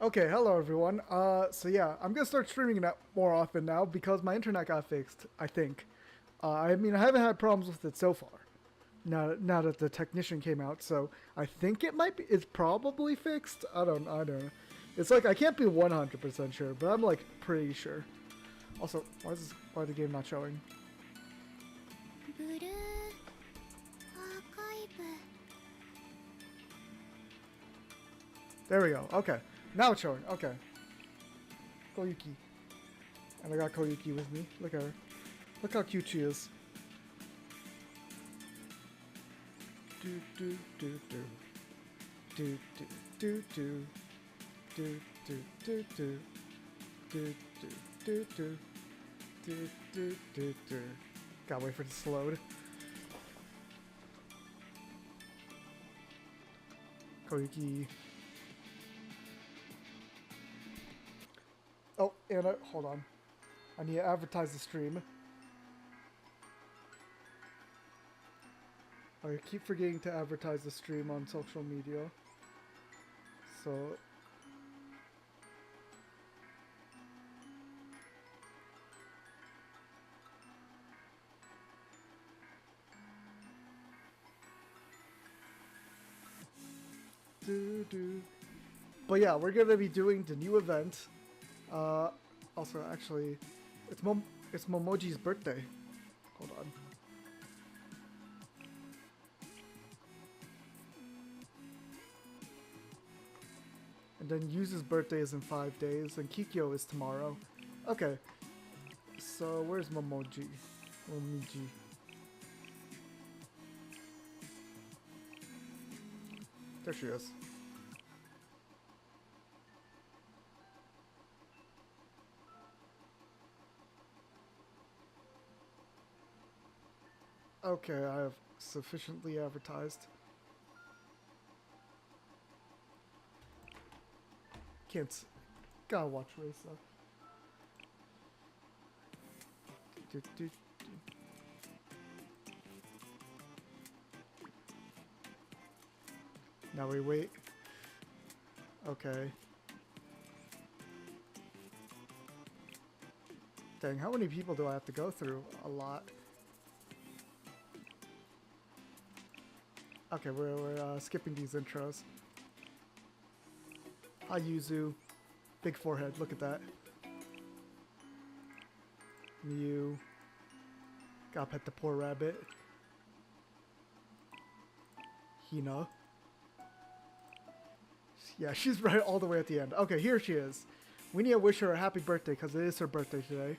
Okay, hello everyone. So yeah, I'm gonna start streaming that more often now because my internet got fixed, I think. I mean, I haven't had problems with it so far. Now that the technician came out, so I think it's probably fixed. I don't know. It's like, I can't be 100% sure, but I'm like pretty sure. Also, why is the game not showing? There we go, okay. Now it's showing, okay. Koyuki. And I got Koyuki with me. Look at her. Look how cute she is. Do do do do. Do do do do. Do do do do. Do do do do. Do do do do. Gotta wait for it to load. Koyuki. Oh, and hold on. I need to advertise the stream. I keep forgetting to advertise the stream on social media. So... But yeah, we're gonna be doing the new event. Also, actually, it's Momoji's birthday. Hold on. And then Yuzu's birthday is in 5 days, and Kikyo is tomorrow. Okay. So, where's Momiji? There she is. Okay, I have sufficiently advertised. Gotta watch Risa. Now we wait. Okay. Dang, how many people do I have to go through? A lot. Okay, we're skipping these intros. Hi, Yuzu. Big forehead, look at that. Mew. Gotta pet the poor rabbit. Hina. Yeah, she's right all the way at the end. Okay, here she is. We need to wish her a happy birthday because it is her birthday today.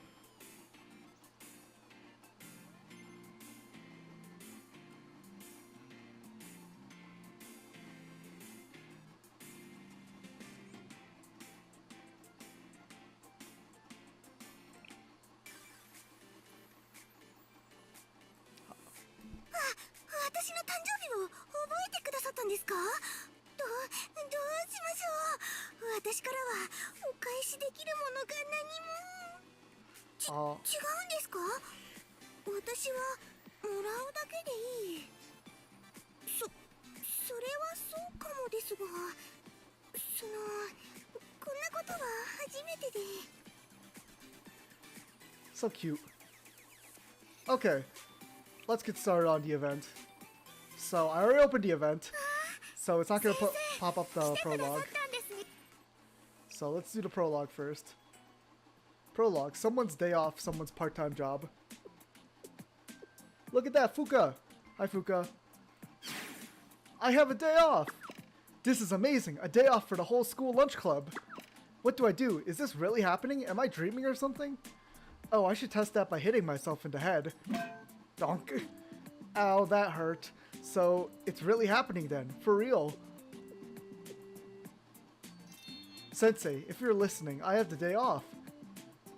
So cute. Okay, let's get started on the event. So I already opened the event, so it's not going to pop up the prologue. So let's do the prologue first. Prologue, someone's day off, someone's part-time job. Look at that, Fuka! Hi, Fuka. I have a day off! This is amazing, a day off for the whole school lunch club. What do I do? Is this really happening? Am I dreaming or something? Oh, I should test that by hitting myself in the head. Donk. Ow, that hurt. So, it's really happening then, for real. Sensei, if you're listening, I have the day off.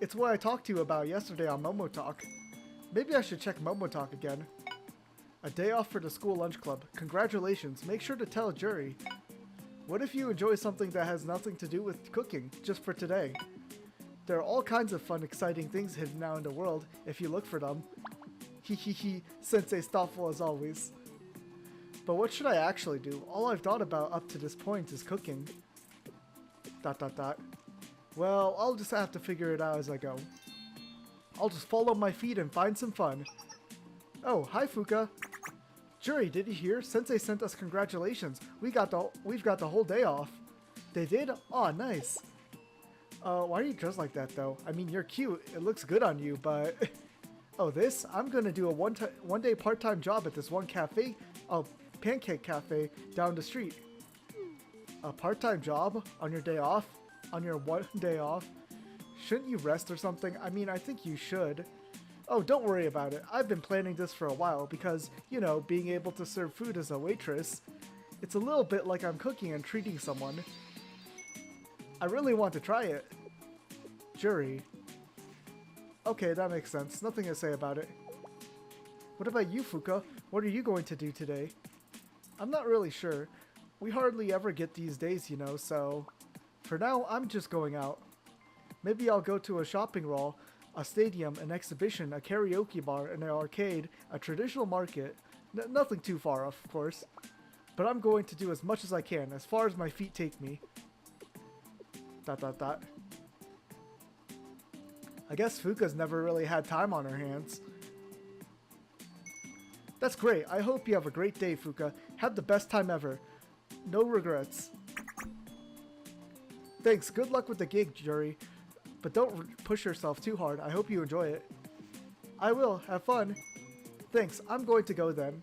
It's what I talked to you about yesterday on Momo Talk. Maybe I should check Momo Talk again. A day off for the school lunch club. Congratulations, make sure to tell Jury. What if you enjoy something that has nothing to do with cooking, just for today? There are all kinds of fun, exciting things hidden out in the world, if you look for them. Hehehe, Sensei's thoughtful as always. But what should I actually do? All I've thought about up to this point is cooking. Dot dot dot. Well, I'll just have to figure it out as I go. I'll just follow my feet and find some fun. Oh, hi Fuka. Jury, did you hear? Sensei sent us congratulations. We've got the whole day off. They did? Aw, nice. Why are you dressed like that though? I mean, you're cute. It looks good on you, but... Oh, this? I'm gonna do a one day part-time job at this one cafe. Oh, Pancake Cafe down the street. A part-time job? On your day off? On your one day off? Shouldn't you rest or something? I mean, I think you should. Oh, don't worry about it. I've been planning this for a while because, you know, being able to serve food as a waitress, it's a little bit like I'm cooking and treating someone. I really want to try it. Jury. Okay, that makes sense. Nothing to say about it. What about you, Fuka? What are you going to do today? I'm not really sure. We hardly ever get these days, you know, so... For now, I'm just going out. Maybe I'll go to a shopping mall, a stadium, an exhibition, a karaoke bar, an arcade, a traditional market. Nothing too far off, of course. But I'm going to do as much as I can, as far as my feet take me. Dot dot dot. I guess Fuka's never really had time on her hands. That's great. I hope you have a great day, Fuka. Have the best time ever. No regrets. Thanks. Good luck with the gig, Jury. But don't push yourself too hard. I hope you enjoy it. I will. Have fun. Thanks. I'm going to go then.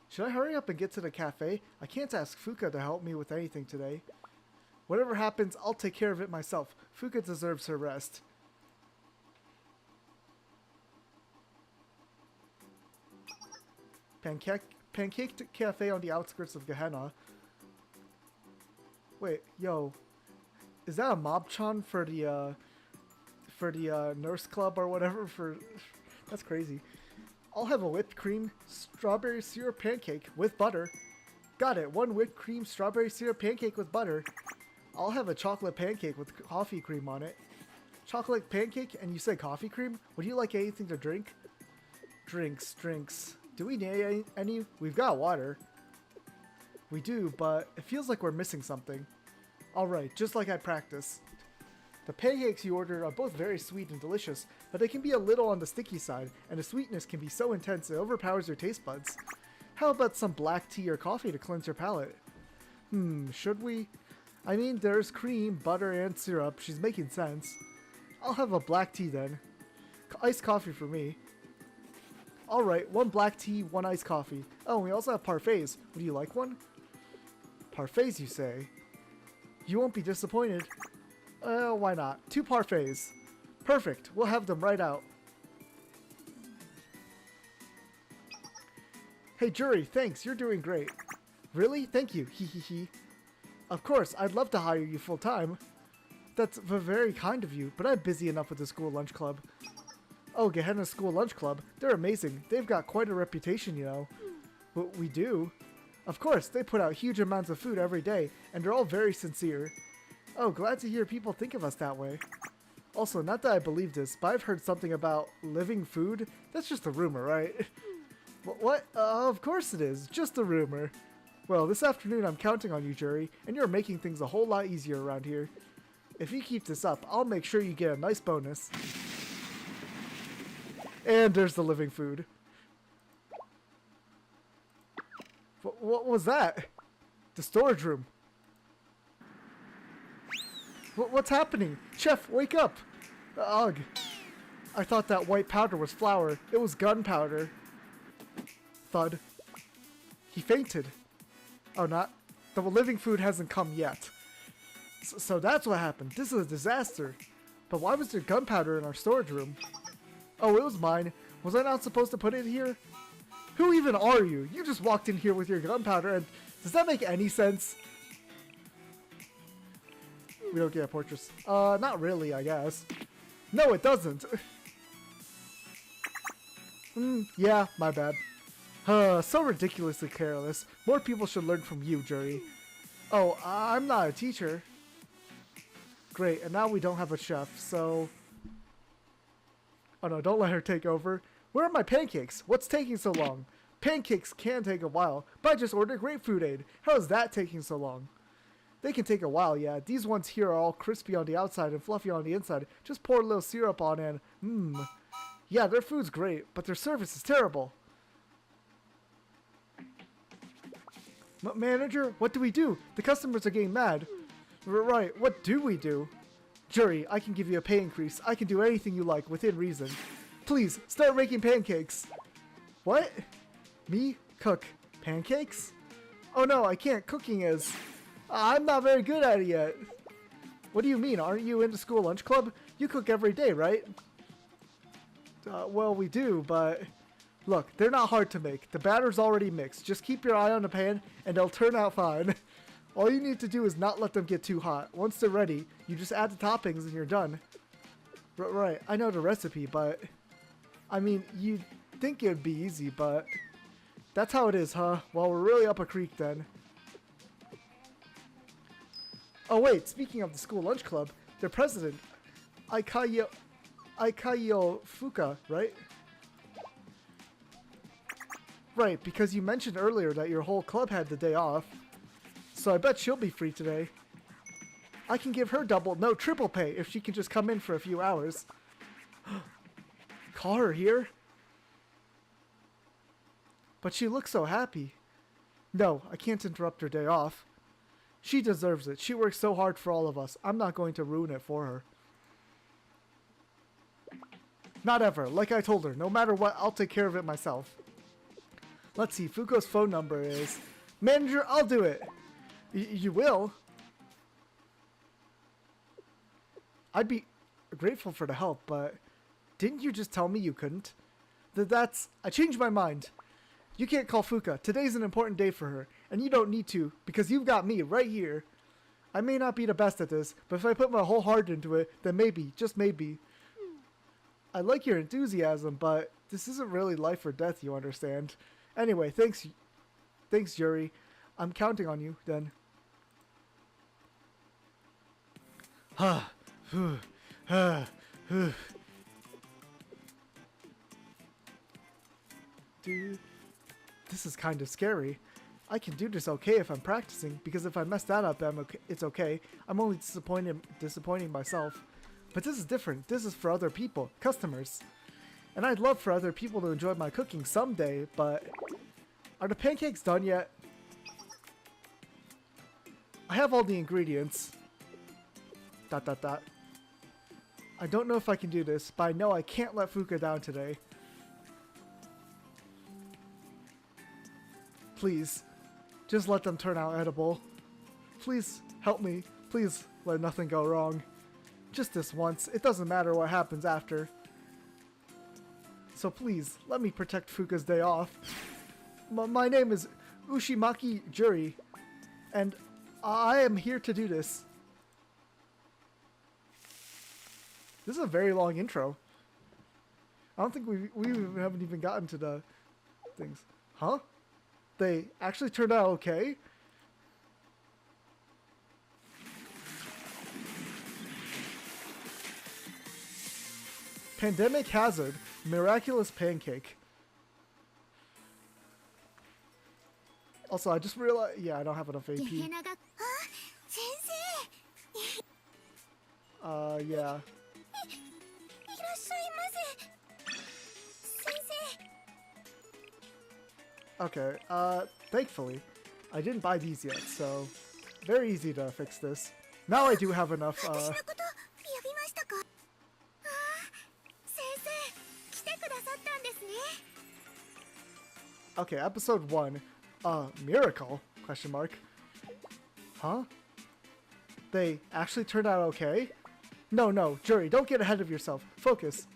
Should I hurry up and get to the cafe? I can't ask Fuka to help me with anything today. Whatever happens, I'll take care of it myself. Fuka deserves her rest. Pancake Cafe on the outskirts of Gehenna. Wait, yo. Is that a mob-chan for the nurse club or whatever? That's crazy. I'll have a whipped cream strawberry syrup pancake with butter. Got it. 1 whipped cream strawberry syrup pancake with butter. I'll have a chocolate pancake with coffee cream on it. Chocolate pancake and you say coffee cream? Would you like anything to drink? Drinks. Do we need any? We've got water. We do, but it feels like we're missing something. Alright, just like I practiced. The pancakes you ordered are both very sweet and delicious, but they can be a little on the sticky side, and the sweetness can be so intense it overpowers your taste buds. How about some black tea or coffee to cleanse your palate? Should we? I mean, there's cream, butter, and syrup. She's making sense. I'll have a black tea then. Iced coffee for me. Alright, 1 black tea, 1 iced coffee. Oh, we also have parfaits. Would you like one? Parfaits, you say? You won't be disappointed. Why not? 2 parfaits. Perfect. We'll have them right out. Hey, Jury, thanks. You're doing great. Really? Thank you. Hee. Of course, I'd love to hire you full-time. That's very kind of you, but I'm busy enough with the school lunch club. Oh, Gehenna School Lunch Club. They're amazing. They've got quite a reputation, you know. But we do. Of course, they put out huge amounts of food every day, and they're all very sincere. Oh, glad to hear people think of us that way. Also, not that I believe this, but I've heard something about living food. That's just a rumor, right? What? Of course it is. Just a rumor. Well, this afternoon I'm counting on you, Jury, and you're making things a whole lot easier around here. If you keep this up, I'll make sure you get a nice bonus. And there's the living food. What was that? The storage room. What's happening? Chef, wake up! Ugh. I thought that white powder was flour. It was gunpowder. Thud. He fainted. Oh, not. The living food hasn't come yet. So that's what happened. This is a disaster. But why was there gunpowder in our storage room? Oh, it was mine. Was I not supposed to put it here? Who even are you? You just walked in here with your gunpowder and... Does that make any sense? We don't get a fortress. Not really, I guess. No, it doesn't. Yeah, my bad. So ridiculously careless. More people should learn from you, Jury. Oh, I'm not a teacher. Great, and now we don't have a chef, so... Oh no, don't let her take over. Where are my pancakes? What's taking so long? Pancakes can take a while, but I just ordered grapefruit aid. How is that taking so long? They can take a while, yeah. These ones here are all crispy on the outside and fluffy on the inside. Just pour a little syrup on and yeah, their food's great, but their service is terrible. Manager, what do we do? The customers are getting mad. Right, what do we do? Jury, I can give you a pay increase. I can do anything you like within reason. Please, start making pancakes. What? Me? Cook pancakes? Oh no, I can't. Cooking is... I'm not very good at it yet. What do you mean? Aren't you in the school lunch club? You cook every day, right? Well, we do, but... Look, they're not hard to make. The batter's already mixed. Just keep your eye on the pan, and they'll turn out fine. All you need to do is not let them get too hot. Once they're ready, you just add the toppings and you're done. Right, I know the recipe, but... I mean, you'd think it'd be easy, but... That's how it is, huh? Well, we're really up a creek then. Oh wait, speaking of the school lunch club, their president, Aikayo Fuka, right? Right, because you mentioned earlier that your whole club had the day off. So I bet she'll be free today. I can give her double, no, triple pay if she can just come in for a few hours. Call her here? But she looks so happy. No, I can't interrupt her day off. She deserves it. She works so hard for all of us. I'm not going to ruin it for her. Not ever. Like I told her, no matter what, I'll take care of it myself. Let's see, Fuko's phone number is... Manager, I'll do it. You will? I'd be grateful for the help, but... Didn't you just tell me you couldn't? I changed my mind. You can't call Fuka. Today's an important day for her. And you don't need to, because you've got me right here. I may not be the best at this, but if I put my whole heart into it, then maybe, just maybe. I like your enthusiasm, but this isn't really life or death, you understand. Anyway, thanks Yuri. I'm counting on you, then. Dude, this is kind of scary. I can do this okay if I'm practicing, because if I mess that up, it's okay. I'm only disappointing myself. But this is different. This is for other people, customers. And I'd love for other people to enjoy my cooking someday, but... Are the pancakes done yet? I have all the ingredients. ... I don't know if I can do this, but I know I can't let Fuka down today. Please, just let them turn out edible. Please, help me. Please, let nothing go wrong. Just this once. It doesn't matter what happens after. So please, let me protect Fuka's day off. My name is Ushimaki Juri, and I am here to do this. This is a very long intro. I don't think we haven't even gotten to the things. Huh? They actually turned out okay? Pandemic Hazard, Miraculous Pancake. Also, I just realized, yeah, I don't have enough AP. Yeah. Okay, thankfully, I didn't buy these yet, so very easy to fix this. Now I do have enough, Okay, episode 1. Miracle? Question mark. Huh? They actually turned out okay? No, Juri, don't get ahead of yourself. Focus.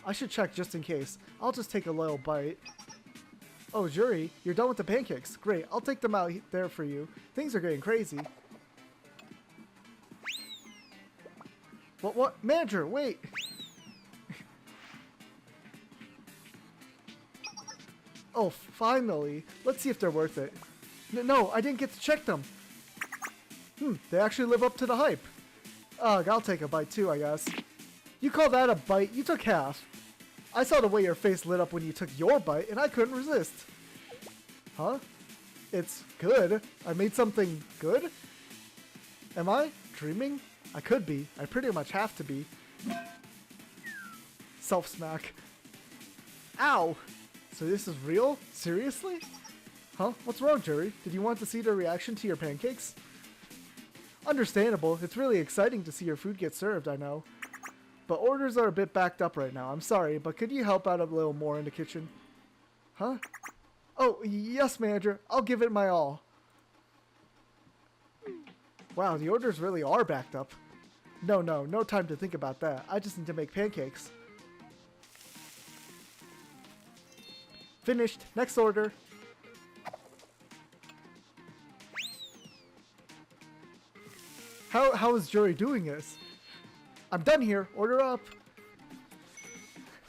I should check just in case. I'll just take a little bite. Oh, Juri, you're done with the pancakes. Great, I'll take them out there for you. Things are getting crazy. What? Manager, wait! Oh, finally. Let's see if they're worth it. No, I didn't get to check them. They actually live up to the hype. Ugh, I'll take a bite too, I guess. You call that a bite? You took half. I saw the way your face lit up when you took your bite, and I couldn't resist. Huh? It's good? I made something good? Am I dreaming? I could be. I pretty much have to be. Self-smack. Ow! So this is real? Seriously? Huh? What's wrong, Jerry? Did you want to see the reaction to your pancakes? Understandable. It's really exciting to see your food get served, I know. But orders are a bit backed up right now. I'm sorry, but could you help out a little more in the kitchen? Huh? Oh, yes, manager. I'll give it my all. Wow, the orders really are backed up. No time to think about that. I just need to make pancakes. Finished. Next order. How is Jury doing this? I'm done here. Order up.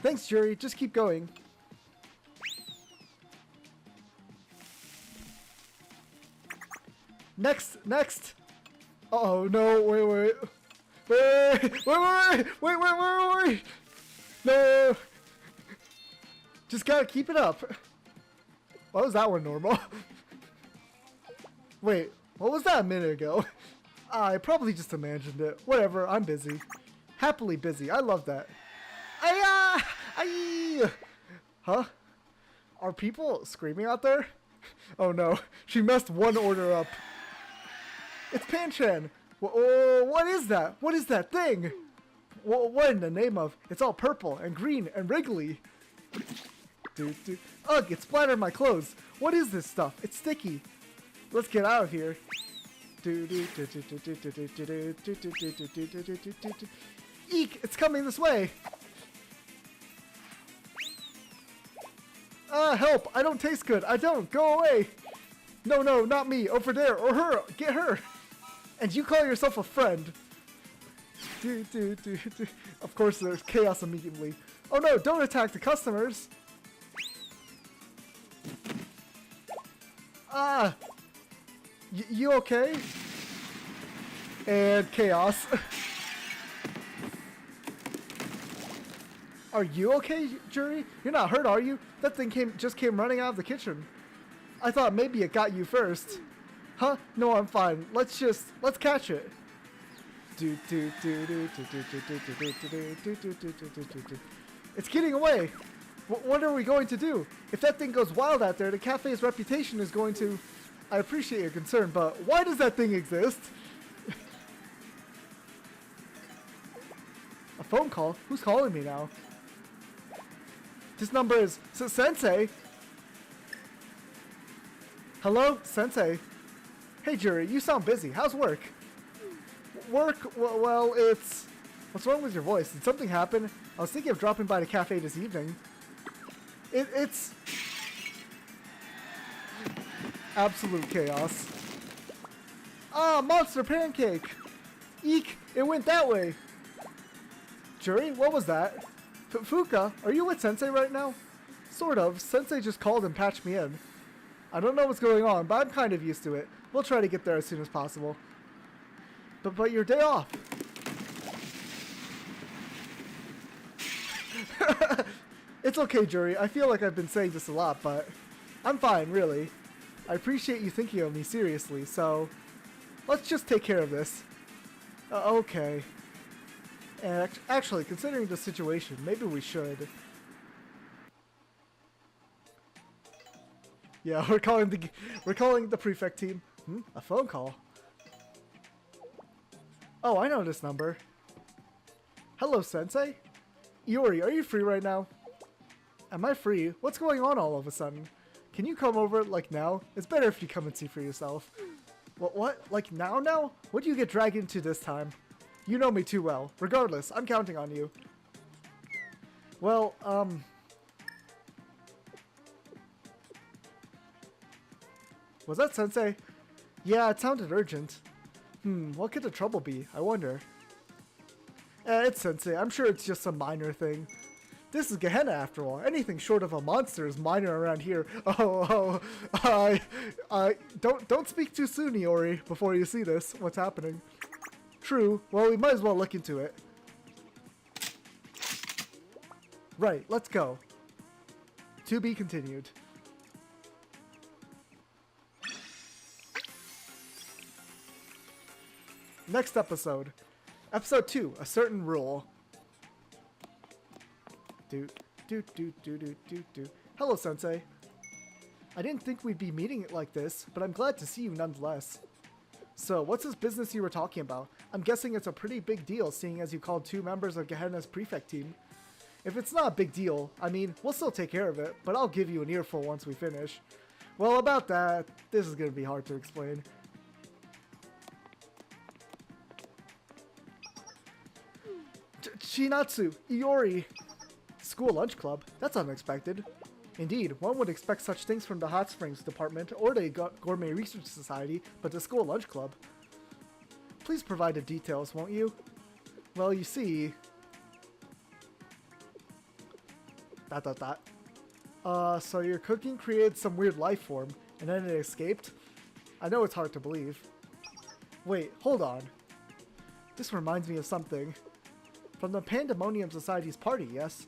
Thanks, Jury. Just keep going. Next. Oh no! Wait! No! Just gotta keep it up. Why was that one normal? Wait, what was that a minute ago? I probably just imagined it. Whatever, I'm busy. Happily busy. I love that. Huh? Are people screaming out there? Oh no, she messed one order up. It's Pancake. What is that? What is that thing? What in the name of? It's all purple and green and wriggly. Ugh, it splattered my clothes. What is this stuff? It's sticky. Let's get out of here. Eek! It's coming this way. Help! I don't taste good. I don't. Go away. No, not me. Over there. Or her. Get her. And you call yourself a friend. Of course, there's chaos immediately. Oh no, don't attack the customers. You okay? And chaos. Are you okay, Jury? You're not hurt, are you? That thing just came running out of the kitchen. I thought maybe it got you first. Huh? No, I'm fine. Let's catch it. It's getting away. What are we going to do? If that thing goes wild out there, the cafe's reputation is going to... I appreciate your concern, but why does that thing exist? A phone call? Who's calling me now? This number is Sensei. Hello, Sensei. Hey, Jury, you sound busy. How's work? Work? Well, it's... What's wrong with your voice? Did something happen? I was thinking of dropping by the cafe this evening. It's... absolute chaos. Monster Pancake! Eek! It went that way! Jury, what was that? Fuka, are you with Sensei right now? Sort of. Sensei just called and patched me in. I don't know what's going on, but I'm kind of used to it. We'll try to get there as soon as possible. But your day off. It's okay, Jury. I feel like I've been saying this a lot, but I'm fine, really. I appreciate you thinking of me seriously, so let's just take care of this. Okay. And actually, considering the situation, maybe we should. Yeah, we're calling the prefect team. A phone call. Oh, I know this number. Hello, Sensei. Iori, are you free right now? Am I free? What's going on all of a sudden? Can you come over, like, now? It's better if you come and see for yourself. What? Like, now? What do you get dragged into this time? You know me too well. Regardless, I'm counting on you. Well, was that Sensei? Yeah, it sounded urgent. What could the trouble be? I wonder. It's Sensei. I'm sure it's just some minor thing. This is Gehenna after all. Anything short of a monster is minor around here. Don't speak too soon, Iori, before you see this. What's happening? True. Well, we might as well look into it. Right, let's go. To be continued. Next episode. Episode 2, A Certain Rule. Hello, Sensei. I didn't think we'd be meeting it like this, but I'm glad to see you nonetheless. So, what's this business you were talking about? I'm guessing it's a pretty big deal, seeing as you called 2 members of Gehenna's prefect team. If it's not a big deal, I mean, we'll still take care of it, but I'll give you an earful once we finish. Well, about that, this is going to be hard to explain. Chinatsu, Iori. School lunch club? That's unexpected. Indeed, one would expect such things from the Hot Springs Department or the Gourmet Research Society, but the school lunch club. Please provide the details, won't you? Well, you see... So your cooking created some weird life form, and then it escaped? I know it's hard to believe. Wait, hold on. This reminds me of something. From the Pandemonium Society's party, yes?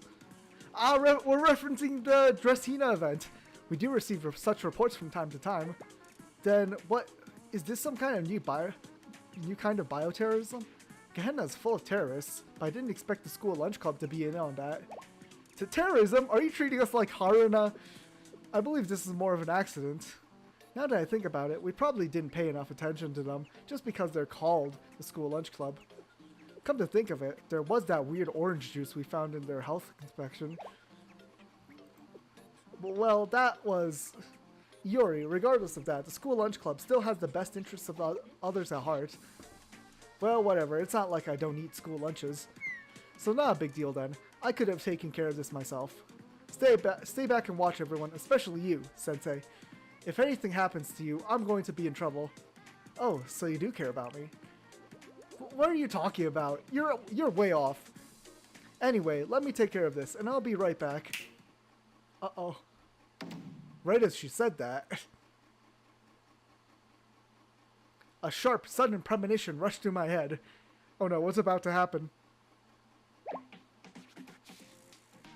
We're referencing the Dressina event. We do receive such reports from time to time. Then, what? Is this some kind of new kind of bioterrorism? Gehenna is full of terrorists, but I didn't expect the school lunch club to be in on that. To terrorism? Are you treating us like Haruna? I believe this is more of an accident. Now that I think about it, we probably didn't pay enough attention to them, just because they're called the school lunch club. Come to think of it, there was that weird orange juice we found in their health inspection. Well, that was... Yuri, regardless of that, the school lunch club still has the best interests of others at heart. Well, whatever, it's not like I don't eat school lunches. So not a big deal then. I could have taken care of this myself. Stay back and watch everyone, especially you, Sensei. If anything happens to you, I'm going to be in trouble. Oh, so you do care about me. What are you talking about? You're way off. Anyway, let me take care of this, and I'll be right back. Uh-oh. Right as she said that. A sharp, sudden premonition rushed through my head. Oh no, what's about to happen?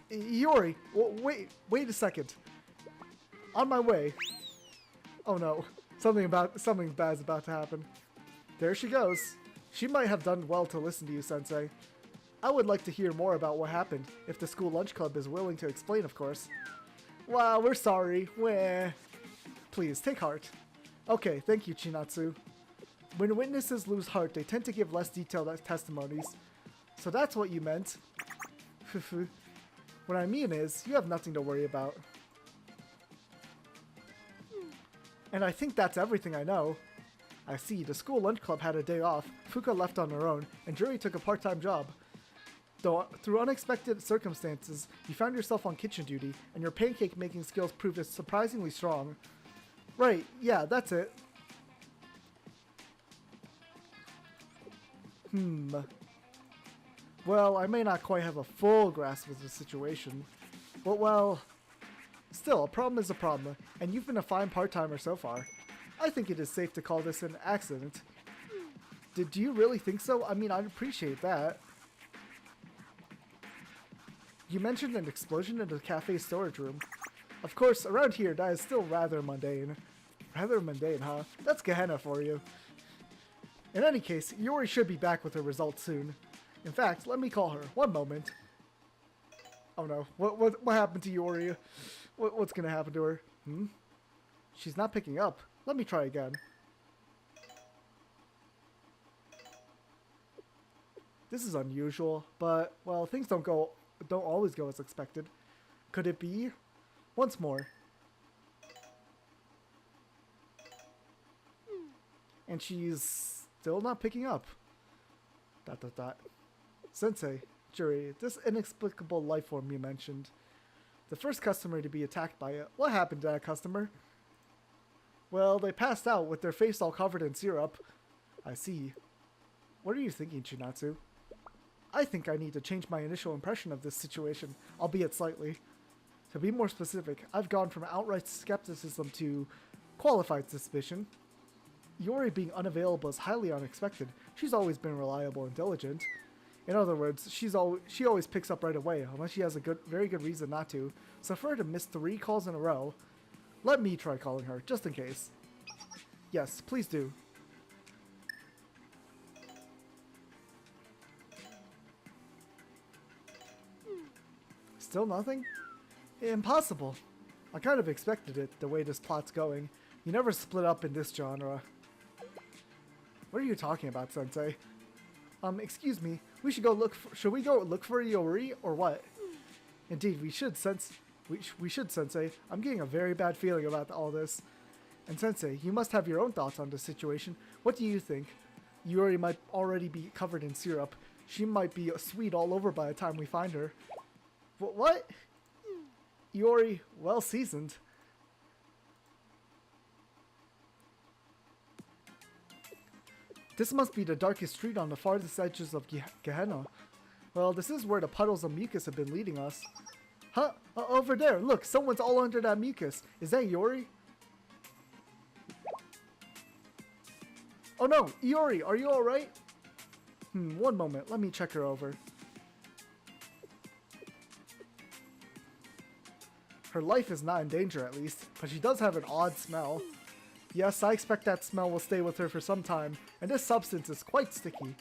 Yuri, wait a second. On my way. Oh no, something bad's about to happen. There she goes. She might have done well to listen to you, Sensei. I would like to hear more about what happened, if the school lunch club is willing to explain, of course. Wow, we're sorry. Weh. Please, take heart. Okay, thank you, Chinatsu. When witnesses lose heart, they tend to give less detailed testimonies. So that's what you meant. What I mean is, you have nothing to worry about. And I think that's everything I know. I see, the school lunch club had a day off, Fuka left on her own, and Juri took a part-time job. Though, through unexpected circumstances, you found yourself on kitchen duty, and your pancake making skills proved surprisingly strong. Right, yeah, that's it. Well, I may not quite have a full grasp of the situation. But well, still, a problem is a problem, and you've been a fine part-timer so far. I think it is safe to call this an accident. Do you really think so? I mean, I'd appreciate that. You mentioned an explosion in the cafe storage room. Of course, around here, that is still rather mundane. Rather mundane, huh? That's Gehenna for you. In any case, Yuri should be back with her results soon. In fact, let me call her. One moment. Oh no, what happened to Yuri? What's gonna happen to her? She's not picking up. Let me try again. This is unusual, but, well, things don't always go as expected. Could it be? Once more. And she's still not picking up. ... Sensei, Juri, this inexplicable life form you mentioned. The first customer to be attacked by it. What happened to that customer? Well, they passed out with their face all covered in syrup. I see. What are you thinking, Chinatsu? I think I need to change my initial impression of this situation, albeit slightly. To be more specific, I've gone from outright skepticism to qualified suspicion. Yuri being unavailable is highly unexpected. She's always been reliable and diligent. In other words, she always picks up right away, unless she has a very good reason not to. So for her to miss 3 calls in a row, let me try calling her, just in case. Yes, please do. Still nothing? Impossible. I kind of expected it, the way this plot's going. You never split up in this genre. What are you talking about, Sensei? Excuse me. We should go look for, should we go look for Iori, or what? Indeed, we should, Sensei. I'm getting a very bad feeling about all this. And Sensei, you must have your own thoughts on this situation. What do you think? Iori might already be covered in syrup. She might be sweet all over by the time we find her. What? Iori, well seasoned. This must be the darkest street on the farthest edges of Gehenna. Well, this is where the puddles of mucus have been leading us. Huh? Over there, look, someone's all under that mucus. Is that Iori? Oh no, Iori, are you alright? One moment, let me check her over. Her life is not in danger at least, but she does have an odd smell. Yes, I expect that smell will stay with her for some time, and this substance is quite sticky.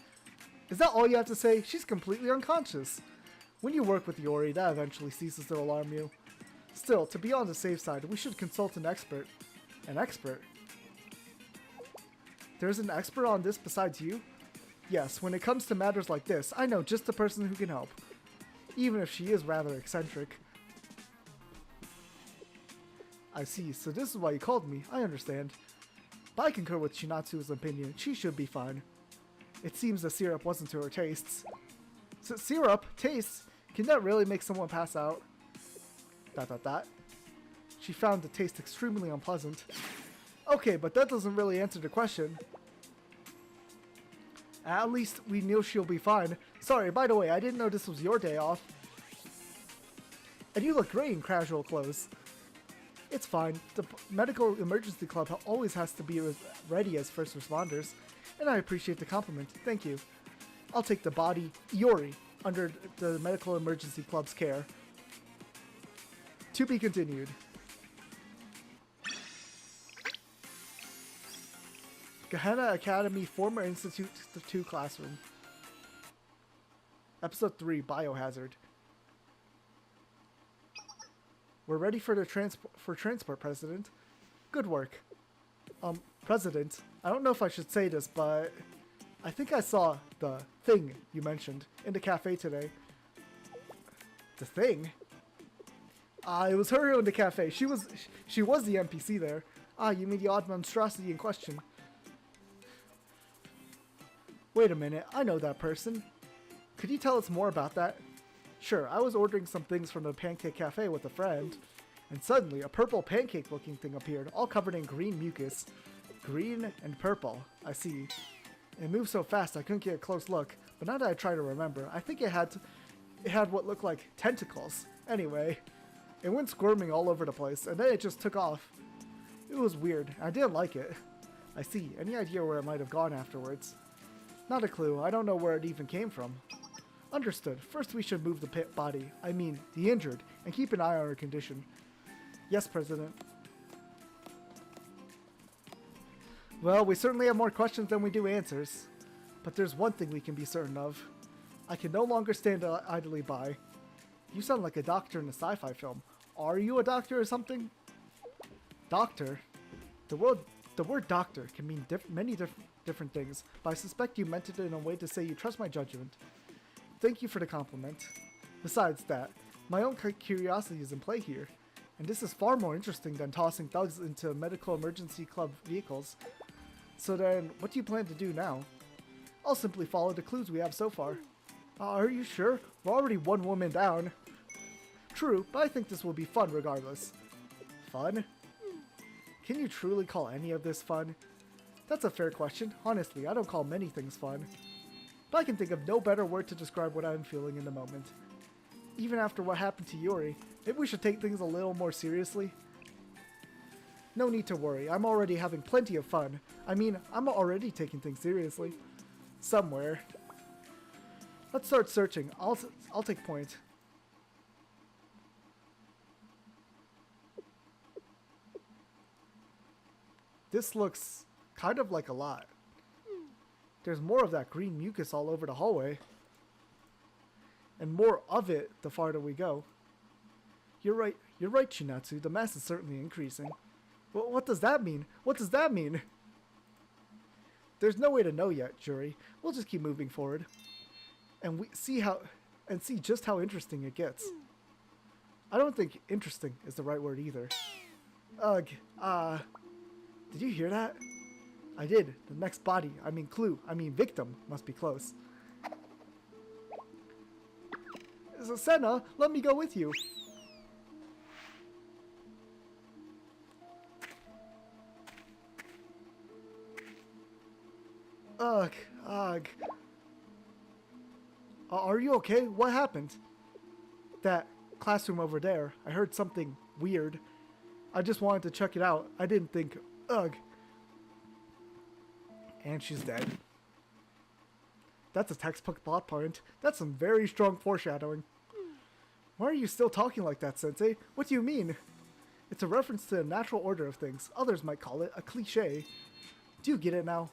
Is that all you have to say? She's completely unconscious. When you work with Iori, that eventually ceases to alarm you. Still, to be on the safe side, we should consult an expert. An expert? There's an expert on this besides you? Yes, when it comes to matters like this, I know just the person who can help. Even if she is rather eccentric. I see, so this is why you called me, I understand. But I concur with Shinatsu's opinion, she should be fine. It seems the syrup wasn't to her tastes. Syrup? Tastes? Can that really make someone pass out? ... She found the taste extremely unpleasant. Okay, but that doesn't really answer the question. At least we knew she'll be fine. Sorry, by the way, I didn't know this was your day off. And you look great in casual clothes. It's fine. The medical emergency club always has to be ready as first responders. And I appreciate the compliment. Thank you. I'll take the body, Iori, under the medical emergency club's care. To be continued. Gehenna Academy Former Institute 2 Classroom. Episode 3, Biohazard. We're ready for the transport, President. Good work. President, I don't know if I should say this, but I think I saw the thing you mentioned in the cafe today. The thing? It was her in the cafe. She was the NPC there. You mean the odd monstrosity in question. Wait a minute, I know that person. Could you tell us more about that? Sure, I was ordering some things from the Pancake Cafe with a friend, and suddenly a purple pancake-looking thing appeared, all covered in green mucus. Green and purple, I see. It moved so fast I couldn't get a close look, but now that I try to remember, I think it had what looked like tentacles. Anyway, it went squirming all over the place, and then it just took off. It was weird. I didn't like it. I see. Any idea where it might have gone afterwards? Not a clue. I don't know where it even came from. Understood. First we should move the body, I mean the injured, and keep an eye on her condition. Yes, President. Well, we certainly have more questions than we do answers. But there's one thing we can be certain of. I can no longer stand idly by. You sound like a doctor in a sci-fi film. Are you a doctor or something? Doctor? The word doctor can mean many different things, but I suspect you meant it in a way to say you trust my judgment. Thank you for the compliment. Besides that, my own curiosity is in play here, and this is far more interesting than tossing thugs into medical emergency club vehicles. So then, what do you plan to do now? I'll simply follow the clues we have so far. Are you sure? We're already one woman down. True, but I think this will be fun regardless. Fun? Can you truly call any of this fun? That's a fair question. Honestly, I don't call many things fun. But I can think of no better word to describe what I'm feeling in the moment. Even after what happened to Yuri, maybe we should take things a little more seriously. No need to worry, I'm already having plenty of fun. I mean, I'm already taking things seriously. Somewhere. Let's start searching. I'll take point. This looks kind of like a lot. There's more of that green mucus all over the hallway. And more of it the farther we go. You're right, Chinatsu. The mass is certainly increasing. Well, what does that mean? What does that mean? There's no way to know yet, Jury. We'll just keep moving forward. And see just how interesting it gets. I don't think interesting is the right word either. Ugh, did you hear that? I did. The next body, victim, must be close. So Senna, let me go with you. Ugh. Are you okay? What happened? That classroom over there. I heard something weird. I just wanted to check it out. I didn't think, ugh. And she's dead. That's a textbook plot point. That's some very strong foreshadowing. Why are you still talking like that, Sensei? What do you mean? It's a reference to the natural order of things. Others might call it a cliché. Do you get it now?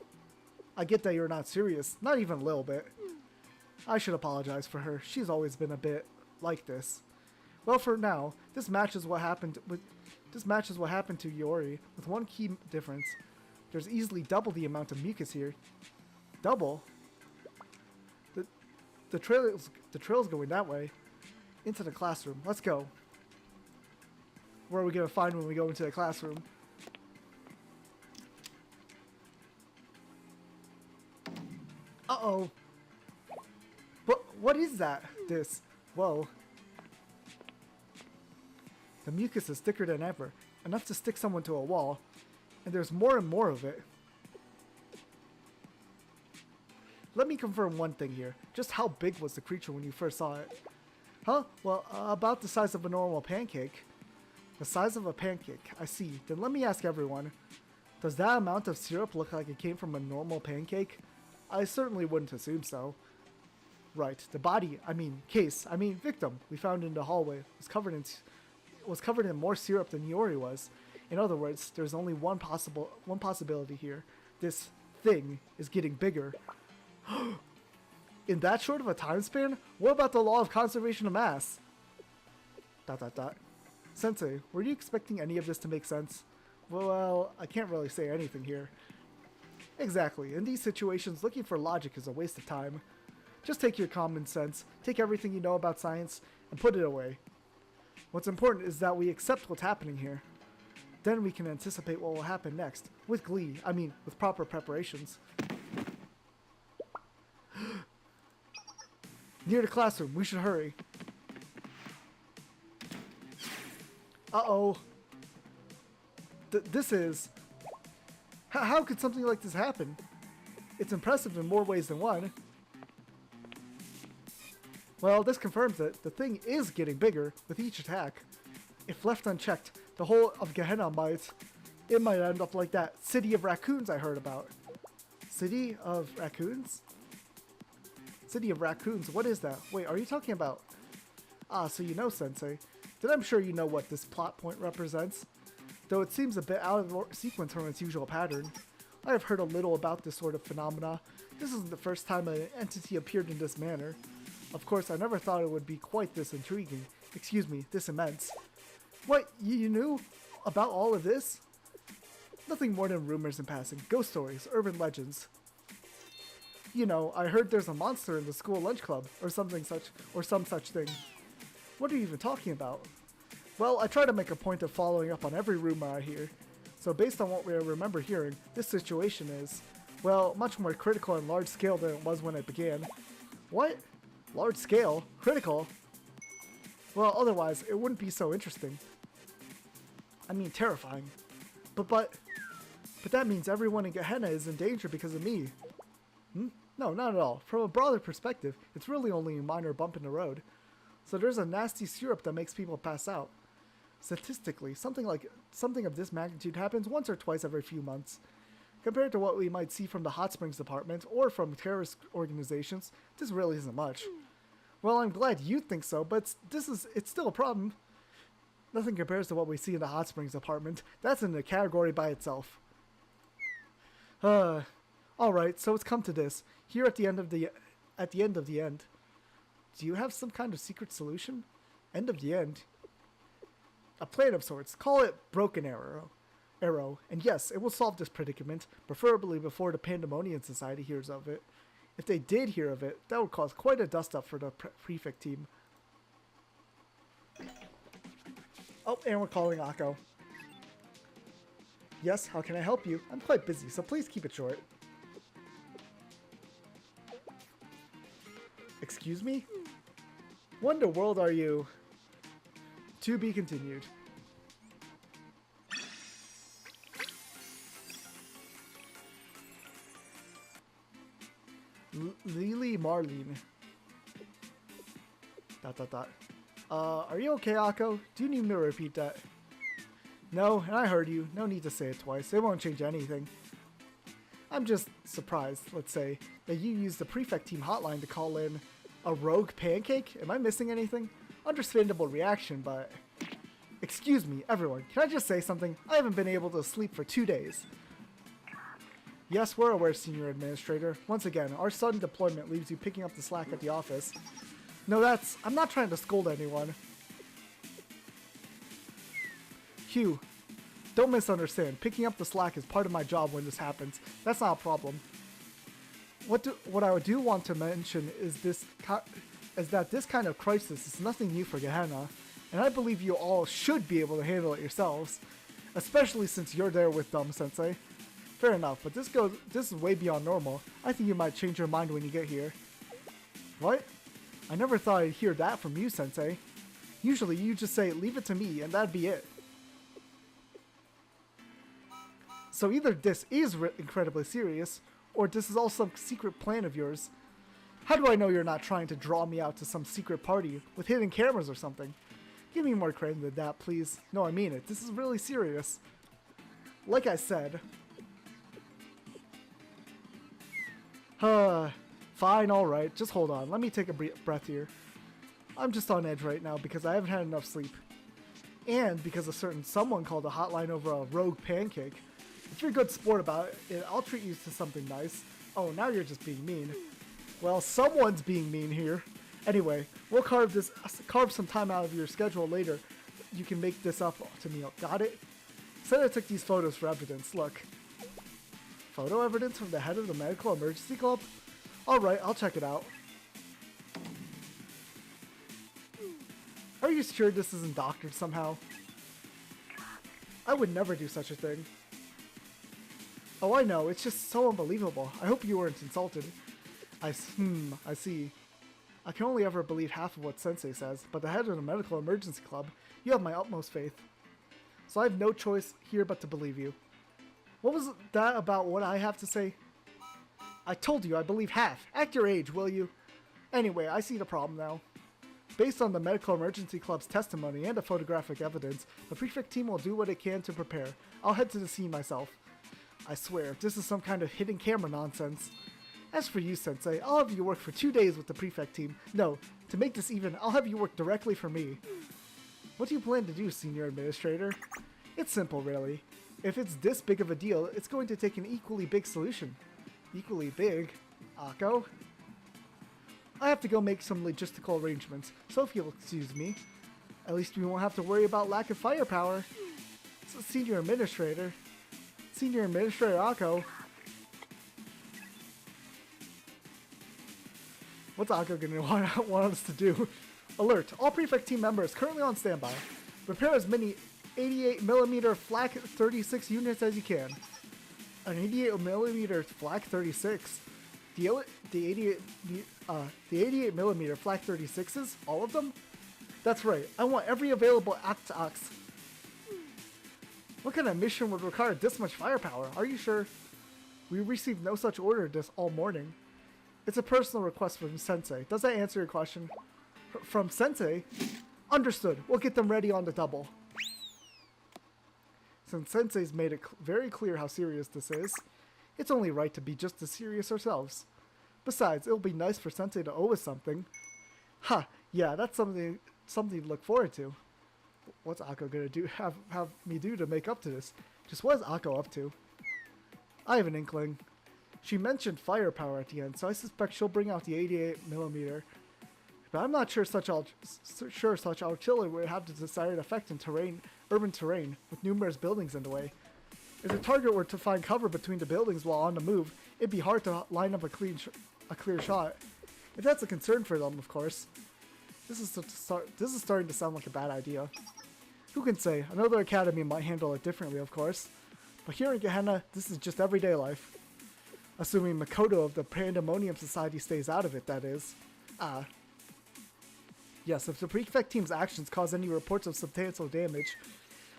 I get that you're not serious. Not even a little bit. I should apologize for her. She's always been a bit like this. Well, for now, this matches what happened to Yori, with one key difference. There's easily double the amount of mucus here. Double? The trail's going that way. Into the classroom. Let's go. What are we gonna find when we go into the classroom? Uh-oh. What is that? This. Whoa. The mucus is thicker than ever. Enough to stick someone to a wall. And there's more and more of it. Let me confirm one thing here. Just how big was the creature when you first saw it? Huh? Well, about the size of a normal pancake. The size of a pancake. I see. Then let me ask everyone. Does that amount of syrup look like it came from a normal pancake? I certainly wouldn't assume so. Right. The body, victim we found in the hallway was covered in more syrup than Yori was. In other words, there's only one possibility here. This thing is getting bigger. In that short of a time span? What about the law of conservation of mass? ... Sensei, were you expecting any of this to make sense? Well, I can't really say anything here. Exactly. In these situations, looking for logic is a waste of time. Just take your common sense, take everything you know about science, and put it away. What's important is that we accept what's happening here. Then we can anticipate what will happen next. With glee. With proper preparations. Near the classroom. We should hurry. Uh-oh. This is... How could something like this happen? It's impressive in more ways than one. Well, this confirms it. The thing is getting bigger with each attack. If left unchecked, the whole of Gehenna might end up like that city of raccoons I heard about. City of raccoons? City of raccoons, what is that? Wait, are you talking about... Ah, so you know, Sensei. Then I'm sure you know what this plot point represents. Though it seems a bit out of sequence from its usual pattern. I have heard a little about this sort of phenomena. This isn't the first time an entity appeared in this manner. Of course, I never thought it would be quite this intriguing. Excuse me, this immense. What, you knew about all of this? Nothing more than rumors in passing, ghost stories, urban legends. You know, I heard there's a monster in the school lunch club, or some such thing. What are you even talking about? Well, I try to make a point of following up on every rumor I hear. So based on what we remember hearing, this situation is, well, much more critical and large scale than it was when it began. What? Large scale? Critical? Well, otherwise, it wouldn't be so interesting. Terrifying. But that means everyone in Gehenna is in danger because of me. No, not at all. From a broader perspective, it's really only a minor bump in the road. So there's a nasty syrup that makes people pass out. Statistically, something of this magnitude happens once or twice every few months. Compared to what we might see from the hot springs department or from terrorist organizations, this really isn't much. Well, I'm glad you think so, but it's still a problem. Nothing compares to what we see in the Hot Springs apartment. That's in a category by itself. Alright, so it's come to this. Here at the end of the end. Do you have some kind of secret solution? End of the end. A plan of sorts. Call it Broken Arrow. And yes, it will solve this predicament, preferably before the Pandemonium Society hears of it. If they did hear of it, that would cause quite a dust-up for the prefect team. Oh, and we're calling Akko. Yes, how can I help you? I'm quite busy, so please keep it short. Excuse me? What in the world are you? To be continued. Lily Marlene. ... Are you okay, Akko? Do you need me to repeat that? No, and I heard you. No need to say it twice. It won't change anything. I'm just surprised, let's say, that you used the prefect team hotline to call in a rogue Pancake? Am I missing anything? Understandable reaction, but... Excuse me, everyone. Can I just say something? I haven't been able to sleep for 2 days. Yes, we're aware, Senior Administrator. Once again, our sudden deployment leaves you picking up the slack at the office. No, I'm not trying to scold anyone. Hugh, don't misunderstand. Picking up the slack is part of my job when this happens. That's not a problem. What I do want to mention is that this kind of crisis is nothing new for Gehenna, and I believe you all should be able to handle it yourselves, especially since you're there with Sensei. Fair enough, but this is way beyond normal. I think you might change your mind when you get here. What? I never thought I'd hear that from you, Sensei. Usually you just say, leave it to me, and that'd be it. So either this is incredibly serious, or this is all some secret plan of yours. How do I know you're not trying to draw me out to some secret party with hidden cameras or something? Give me more credit than that, please. No, I mean it. This is really serious. Like I said... Fine, alright. Just hold on. Let me take a breath here. I'm just on edge right now because I haven't had enough sleep. And because a certain someone called a hotline over a rogue Pancake. If you're a good sport about it, I'll treat you to something nice. Oh, now you're just being mean. Well, someone's being mean here. Anyway, we'll carve some time out of your schedule later. You can make this up to me. Got it? Said I took these photos for evidence. Look. Photo evidence from the head of the Medical Emergency Club? Alright, I'll check it out. Are you sure this isn't doctored somehow? I would never do such a thing. Oh, I know. It's just so unbelievable. I hope you weren't insulted. I see. I can only ever believe half of what Sensei says, but the head of the Medical Emergency Club, you have my utmost faith. So I have no choice here but to believe you. What was that about what I have to say? I told you I believe half. Act your age, will you? Anyway, I see the problem now. Based on the Medical Emergency Club's testimony and the photographic evidence, the prefect team will do what it can to prepare. I'll head to the scene myself. I swear, this is some kind of hidden camera nonsense. As for you, Sensei, I'll have you work for 2 days with the prefect team. No, to make this even, I'll have you work directly for me. What do you plan to do, Senior Administrator? It's simple, really. If it's this big of a deal, it's going to take an equally big solution. Equally big? Akko? I have to go make some logistical arrangements, so if you'll excuse me. At least we won't have to worry about lack of firepower. So, Senior Administrator Akko. What's Akko gonna want us to do? Alert! All prefect team members currently on standby. Prepare as many 88mm Flak 36 units as you can. An 88mm Flak 36? The 88mm Flak 36s? All of them? That's right. I want every available Act-Ox. What kind of mission would require this much firepower? Are you sure? We received no such order this all morning. It's a personal request from Sensei. Does that answer your question? From Sensei? Understood. We'll get them ready on the double. Since Sensei's made it very clear how serious this is, it's only right to be just as serious ourselves. Besides, it'll be nice for Sensei to owe us something. Ha, yeah, that's something to look forward to. What's Akko gonna do? Have me do to make up to this? Just what is Akko up to? I have an inkling. She mentioned firepower at the end, so I suspect she'll bring out the 88mm. But I'm not sure such artillery would have the desired effect in urban terrain, with numerous buildings in the way. If the target were to find cover between the buildings while on the move, it'd be hard to line up a clear shot. If that's a concern for them, of course. This is starting to sound like a bad idea. Who can say? Another academy might handle it differently, of course. But here in Gehenna, this is just everyday life. Assuming Makoto of the Pandemonium Society stays out of it, that is. Yes, if the prefect team's actions cause any reports of substantial damage,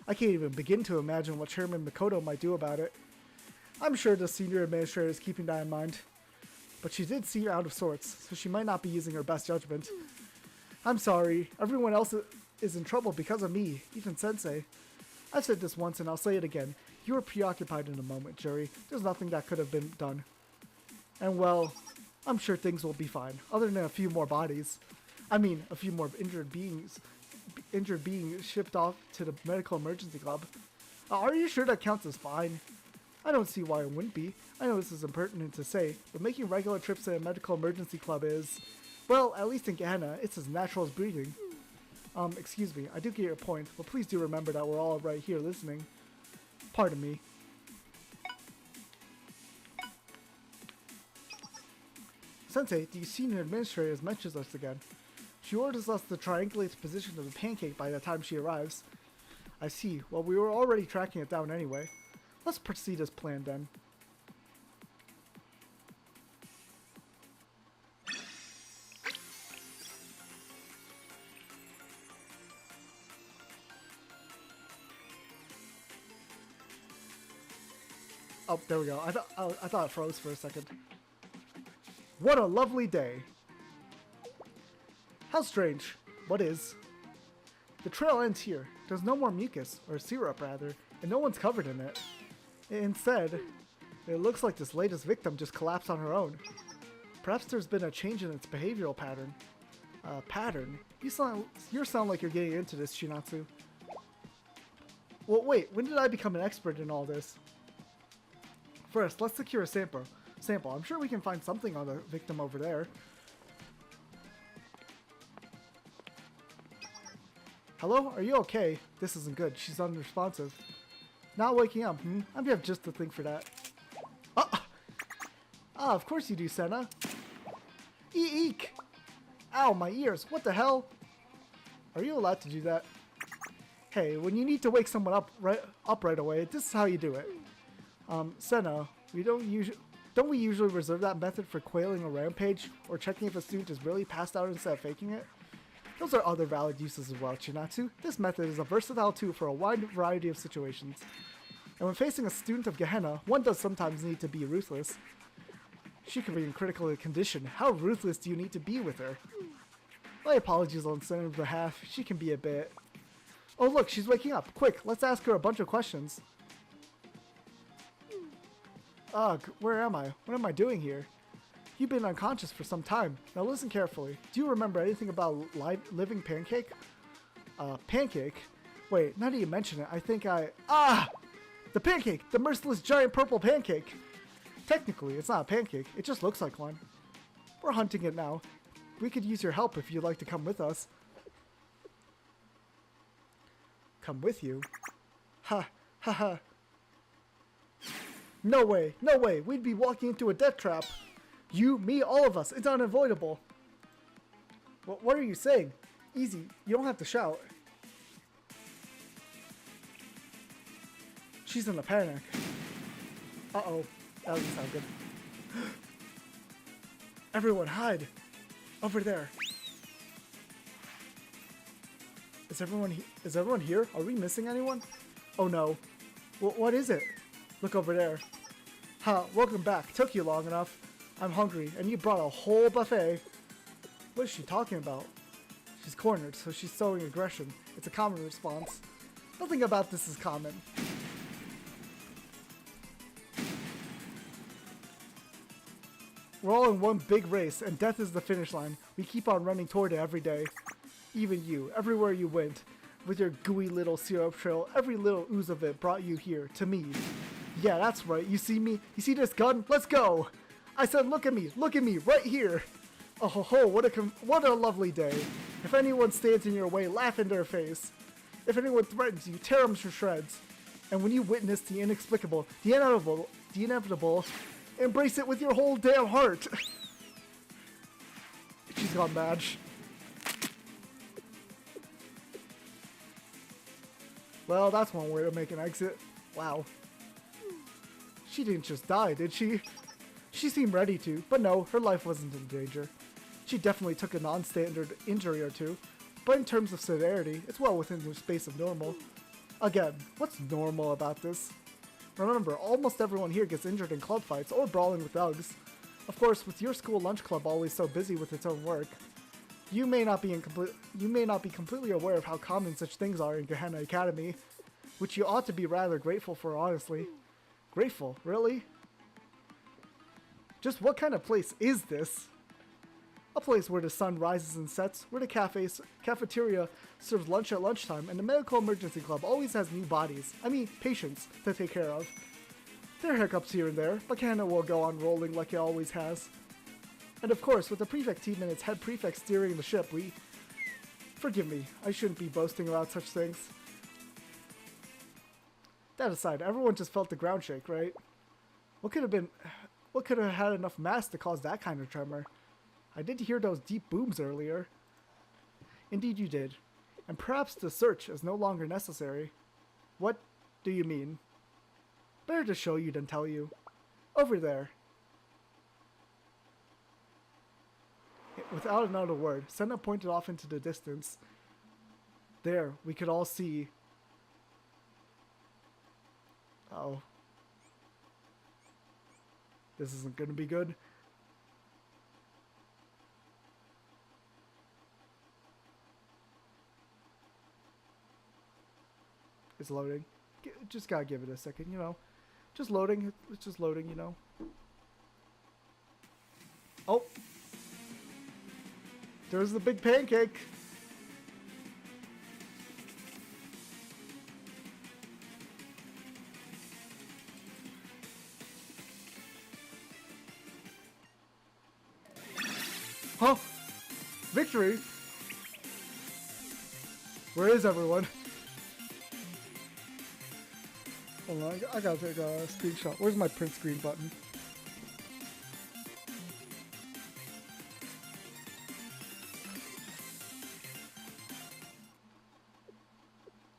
I can't even begin to imagine what Chairman Makoto might do about it. I'm sure the senior administrator is keeping that in mind. But she did seem out of sorts, so she might not be using her best judgment. I'm sorry, everyone else is in trouble because of me, even Sensei. I've said this once and I'll say it again. You were preoccupied in a moment, Jury. There's nothing that could have been done. And well, I'm sure things will be fine, other than a few more bodies. I mean, a few more injured beings shipped off to the medical emergency club. Are you sure that counts as fine? I don't see why it wouldn't be. I know this is impertinent to say, but making regular trips to a medical emergency club is, well, at least in Gehenna, it's as natural as breathing. Excuse me, I do get your point, but please do remember that we're all right here listening. Pardon me. Sensei, the senior administrator has mentioned us again. She orders us to triangulate the position of the pancake by the time she arrives. I see. Well, we were already tracking it down anyway. Let's proceed as planned then. Oh, there we go. I thought it froze for a second. What a lovely day. How strange. What is? The trail ends here. There's no more mucus, or syrup rather, and no one's covered in it. Instead, it looks like this latest victim just collapsed on her own. Perhaps there's been a change in its behavioral pattern. Pattern? You sound like you're getting into this, Shinatsu. Well, wait, when did I become an expert in all this? First, let's secure a sample. I'm sure we can find something on the victim over there. Hello? Are you okay? This isn't good. She's unresponsive. Not waking up, I have just the thing for that. Of course you do, Senna. Eek! Ow, my ears. What the hell? Are you allowed to do that? Hey, when you need to wake someone up right away, this is how you do it. Senna, don't we usually reserve that method for quailing a rampage or checking if a student is really passed out instead of faking it? Those are other valid uses as well, Chinatsu. This method is a versatile tool for a wide variety of situations. And when facing a student of Gehenna, one does sometimes need to be ruthless. She could be in critical condition. How ruthless do you need to be with her? My apologies on Senna's behalf. She can be a bit... Oh look, she's waking up. Quick, let's ask her a bunch of questions. Ugh, where am I? What am I doing here? You've been unconscious for some time. Now listen carefully. Do you remember anything about living Pancake? Pancake? Wait, now that you mention it, I think the pancake! The merciless giant purple pancake! Technically, it's not a pancake. It just looks like one. We're hunting it now. We could use your help if you'd like to come with us. Come with you? Ha! Ha ha! No way! No way! We'd be walking into a death trap! You, me, all of us. It's unavoidable. What are you saying? Easy. You don't have to shout. She's in a panic. Uh-oh. That doesn't sound good. Everyone hide. Over there. Is everyone here? Are we missing anyone? Oh no. What is it? Look over there. Ha, welcome back. Took you long enough. I'm hungry, and you brought a whole buffet. What is she talking about? She's cornered, so she's showing aggression. It's a common response. Nothing about this is common. We're all in one big race, and death is the finish line. We keep on running toward it every day. Even you, everywhere you went, with your gooey little syrup trail, every little ooze of it brought you here, to me. Yeah, that's right. You see me? You see this gun? Let's go! I said, look at me, right here! Oh ho ho, what a lovely day. If anyone stands in your way, laugh in their face. If anyone threatens you, tear them to shreds. And when you witness the inexplicable, the inevitable, embrace it with your whole damn heart. She's gone mad. Well, that's one way to make an exit. Wow. She didn't just die, did she? She seemed ready to, but no, her life wasn't in danger. She definitely took a non-standard injury or two, but in terms of severity, it's well within the space of normal. Again, what's normal about this? Remember, almost everyone here gets injured in club fights or brawling with thugs. Of course, with your school lunch club always so busy with its own work, you may not be completely aware of how common such things are in Gehenna Academy, which you ought to be rather grateful for, honestly. Grateful? Really? Just what kind of place is this? A place where the sun rises and sets, where the cafeteria serves lunch at lunchtime, and the medical emergency club always has new bodies, patients, to take care of. There are hiccups here and there, but Gehenna will go on rolling like it always has. And of course, with the prefect team and its head prefect steering the ship, forgive me, I shouldn't be boasting about such things. That aside, everyone just felt the ground shake, right? What could have had enough mass to cause that kind of tremor? I did hear those deep booms earlier. Indeed you did. And perhaps the search is no longer necessary. What do you mean? Better to show you than tell you. Over there. Without another word, Senna pointed off into the distance. There, we could all see. Uh-oh. This isn't going to be good. It's loading. Just gotta give it a second, you know. Just loading. It's just loading, you know. Oh. There's the big pancake. Huh? Victory? Where is everyone? Hold on, I gotta take a screenshot. Where's my print screen button?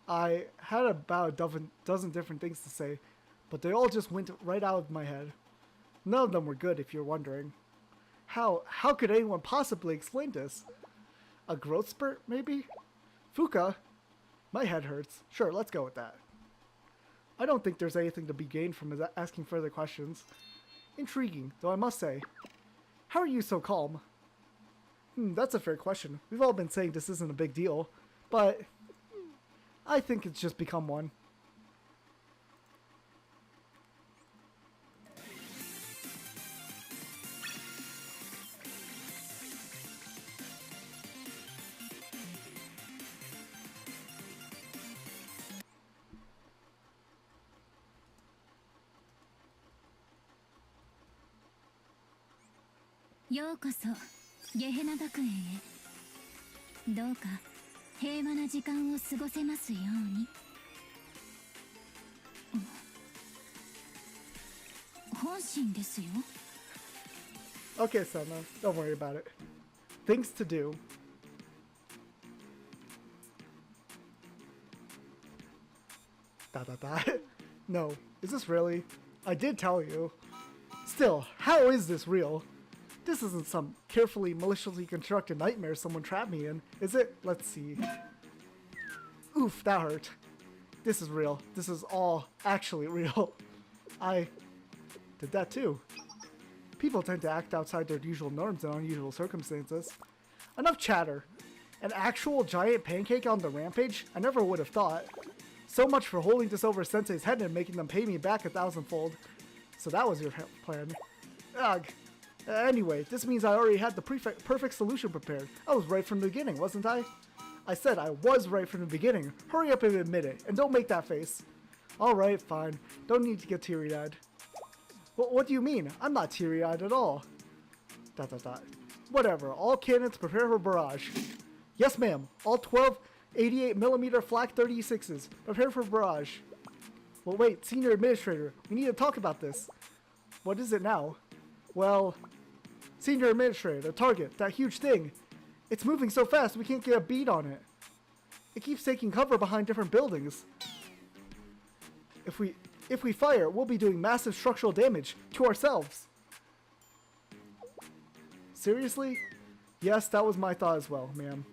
I had about a dozen different things to say, but they all just went right out of my head. None of them were good, if you're wondering. How could anyone possibly explain this? A growth spurt, maybe? Fuka? My head hurts. Sure, let's go with that. I don't think there's anything to be gained from asking further questions. Intriguing, though I must say. How are you so calm? That's a fair question. We've all been saying this isn't a big deal, but I think it's just become one.ようこそゲヘナ学園へ。どうか平和な時間を過ごせますように。本心ですよ。Okay, Senna, don't worry about it. Things to do. No, is this really? I did tell you. Still, how is this real? This isn't some carefully, maliciously constructed nightmare someone trapped me in, is it? Let's see. Oof, that hurt. This is real. This is all actually real. I did that too. People tend to act outside their usual norms in unusual circumstances. Enough chatter. An actual giant pancake on the rampage? I never would have thought. So much for holding this over Sensei's head and making them pay me back 1,000-fold. So that was your plan. Ugh. Anyway, this means I already had the perfect solution prepared. I was right from the beginning, wasn't I? I said I was right from the beginning. Hurry up and admit it, and don't make that face. Alright, fine. Don't need to get teary-eyed. What do you mean? I'm not teary-eyed at all. ... Whatever. All cannons prepare for barrage. Yes, ma'am. All 12 88mm flak 36s. Prepare for barrage. Well, wait, Senior Administrator. We need to talk about this. What is it now? Well, Senior Administrator, the target, that huge thing. It's moving so fast we can't get a bead on it. It keeps taking cover behind different buildings. If we fire, we'll be doing massive structural damage to ourselves. Seriously? Yes, that was my thought as well, ma'am.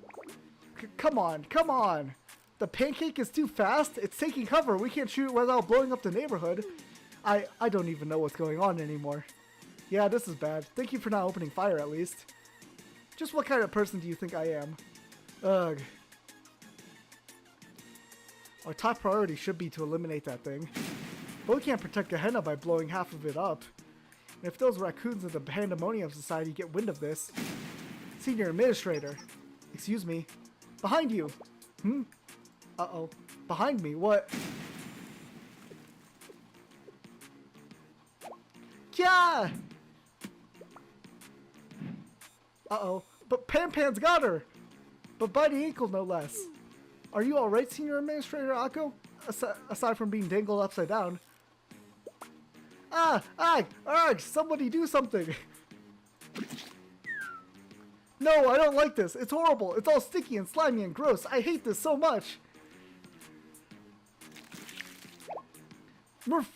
Come on, come on! The Pancake is too fast. It's taking cover. We can't shoot without blowing up the neighborhood. I don't even know what's going on anymore. Yeah, this is bad. Thank you for not opening fire at least. Just what kind of person do you think I am? Ugh. Our top priority should be to eliminate that thing. But we can't protect Gehenna by blowing half of it up. And if those raccoons in the Pandemonium Society get wind of this... Senior Administrator. Excuse me. Behind you! Uh-oh. Behind me? What? Yeah! Uh-oh. But Pan's got her! But by the ankle, no less. Are you alright, Senior Administrator Akko? Aside from being dangled upside down. Somebody do something! No, I don't like this. It's horrible. It's all sticky and slimy and gross. I hate this so much. Murph.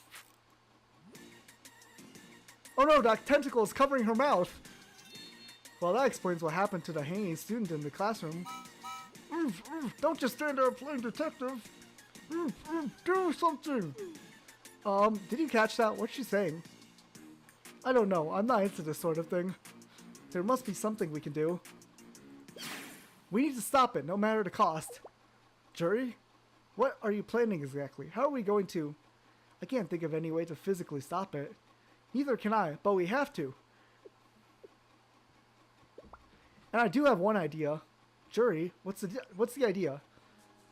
Oh no, that tentacle is covering her mouth. Well, that explains what happened to the hanging student in the classroom. Don't just stand there playing detective. Do something. Did you catch that? What's she saying? I don't know. I'm not into this sort of thing. There must be something we can do. We need to stop it, no matter the cost. Jury? What are you planning exactly? How are we going to... I can't think of any way to physically stop it. Neither can I, but we have to. And I do have one idea. Jury, what's the idea?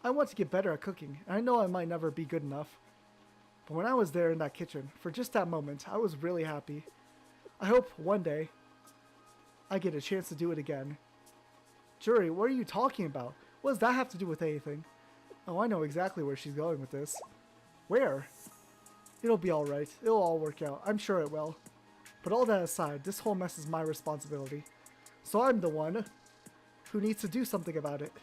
I want to get better at cooking, and I know I might never be good enough. But when I was there in that kitchen, for just that moment, I was really happy. I hope one day I get a chance to do it again. Jury, what are you talking about? What does that have to do with anything? Oh, I know exactly where she's going with this. Where? It'll be alright. It'll all work out. I'm sure it will. But all that aside, this whole mess is my responsibility. So I'm the one who needs to do something about it.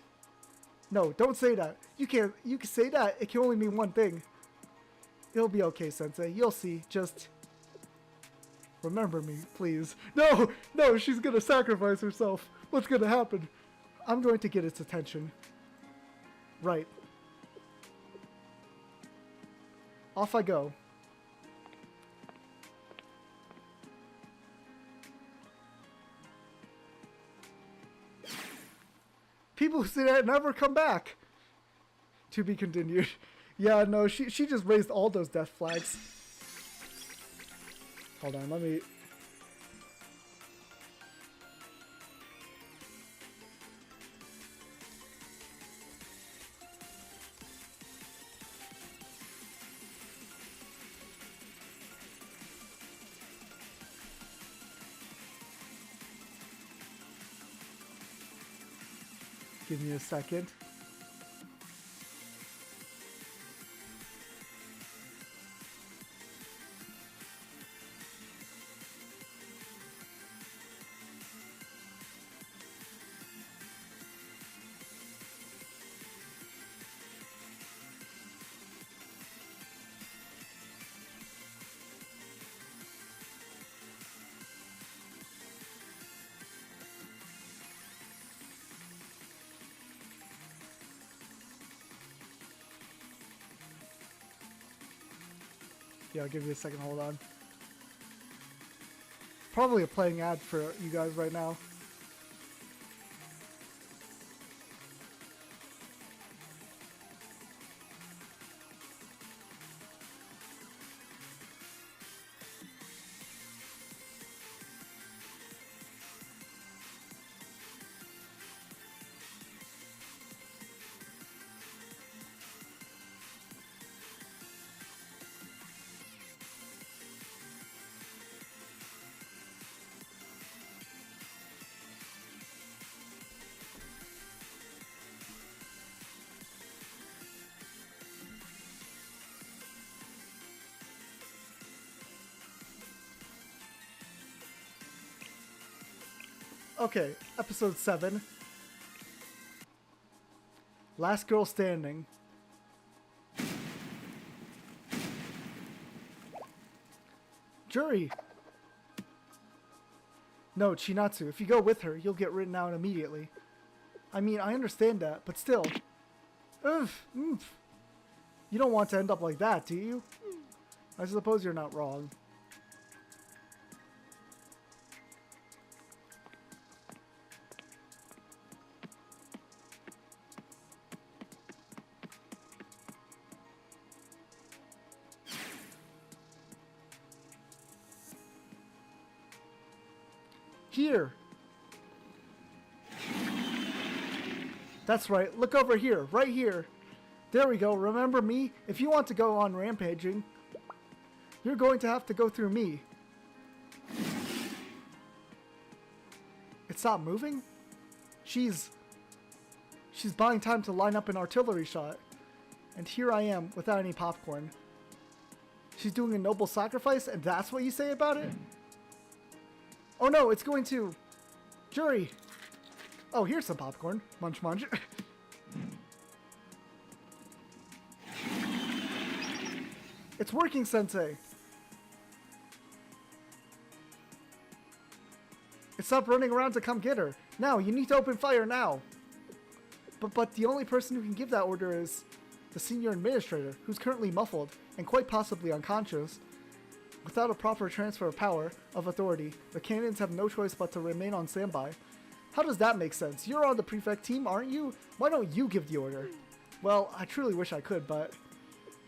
No, don't say that. You can say that. It can only mean one thing. It'll be okay, Sensei. You'll see. Just... remember me, please. No! No, she's gonna sacrifice herself. What's gonna happen? I'm going to get its attention. Right. Off I go. People who say that never come back. To be continued. Yeah, no, she just raised all those death flags. Hold on, let me... Give me a second. Yeah, I'll give you a second, hold on. Probably a playing ad for you guys right now. Okay, episode 7. Last girl standing. Jury! No, Chinatsu, if you go with her, you'll get written out immediately. I mean, I understand that, but still. Oof, oof. You don't want to end up like that, do you? I suppose you're not wrong. Here! That's right, look over here, right here. There we go, remember me? If you want to go on rampaging, you're going to have to go through me. It's not moving? She's buying time to line up an artillery shot. And here I am, without any popcorn. She's doing a noble sacrifice, and that's what you say about it? Oh no, it's going to... Jury! Oh, here's some popcorn. Munch munch. It's working, Sensei! It stopped running around to come get her. Now, you need to open fire now! But the only person who can give that order is the senior administrator, who's currently muffled and quite possibly unconscious. Without a proper transfer of power, of authority, the cannons have no choice but to remain on standby. How does that make sense? You're on the prefect team, aren't you? Why don't you give the order? Well, I truly wish I could, but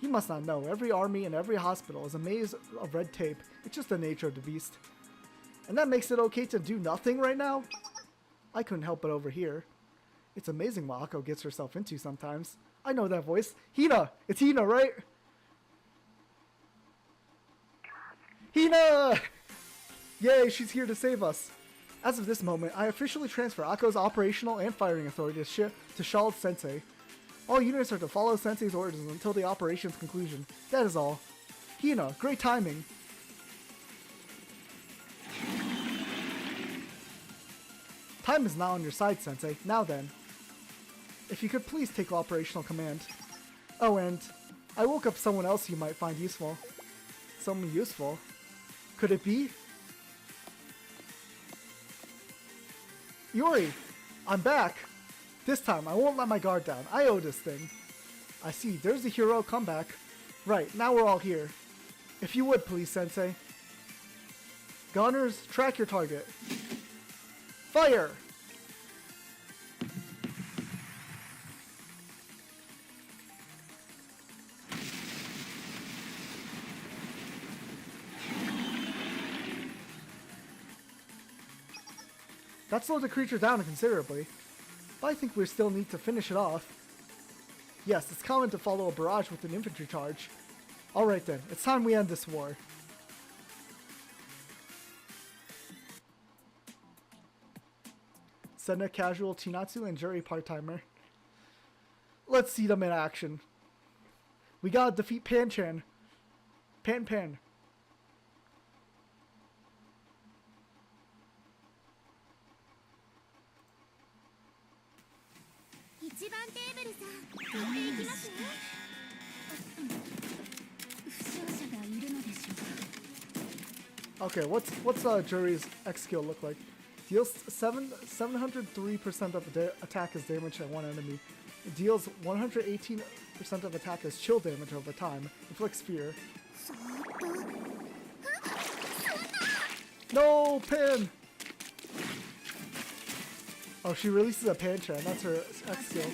you must not know. Every army and every hospital is a maze of red tape. It's just the nature of the beast. And that makes it okay to do nothing right now? I couldn't help but overhear. It's amazing what Akko gets herself into sometimes. I know that voice. Hina! It's Hina, right? Hina! Yay, she's here to save us. As of this moment, I officially transfer Akko's operational and firing authority to Shald Sensei. All units are to follow Sensei's orders until the operation's conclusion. That is all. Hina, great timing. Time is not on your side, Sensei. Now then. If you could please take operational command. Oh, and I woke up someone else you might find useful. Someone useful? Could it be? Yuri! I'm back! This time, I won't let my guard down. I owe this thing. I see, there's the hero comeback. Right, now we're all here. If you would, please, Sensei. Gunners, track your target. Fire! That slowed the creature down considerably, but I think we still need to finish it off. Yes, it's common to follow a barrage with an infantry charge. Alright then, it's time we end this war. Senna casual, Chinatsu, and Jury part-timer. Let's see them in action. We gotta defeat Pan-chan. Pan-Pan. 一番テーブルさん、行っていきますね。負傷者がいるのでしょうか。 Okay, what's Jury's X skill look like? Deals 703% of attack as damage at one enemy. It deals 118% of attack as chill damage over time. Inflicts fear. No, Pan! Oh, she releases a Pan-chan. That's her X skill.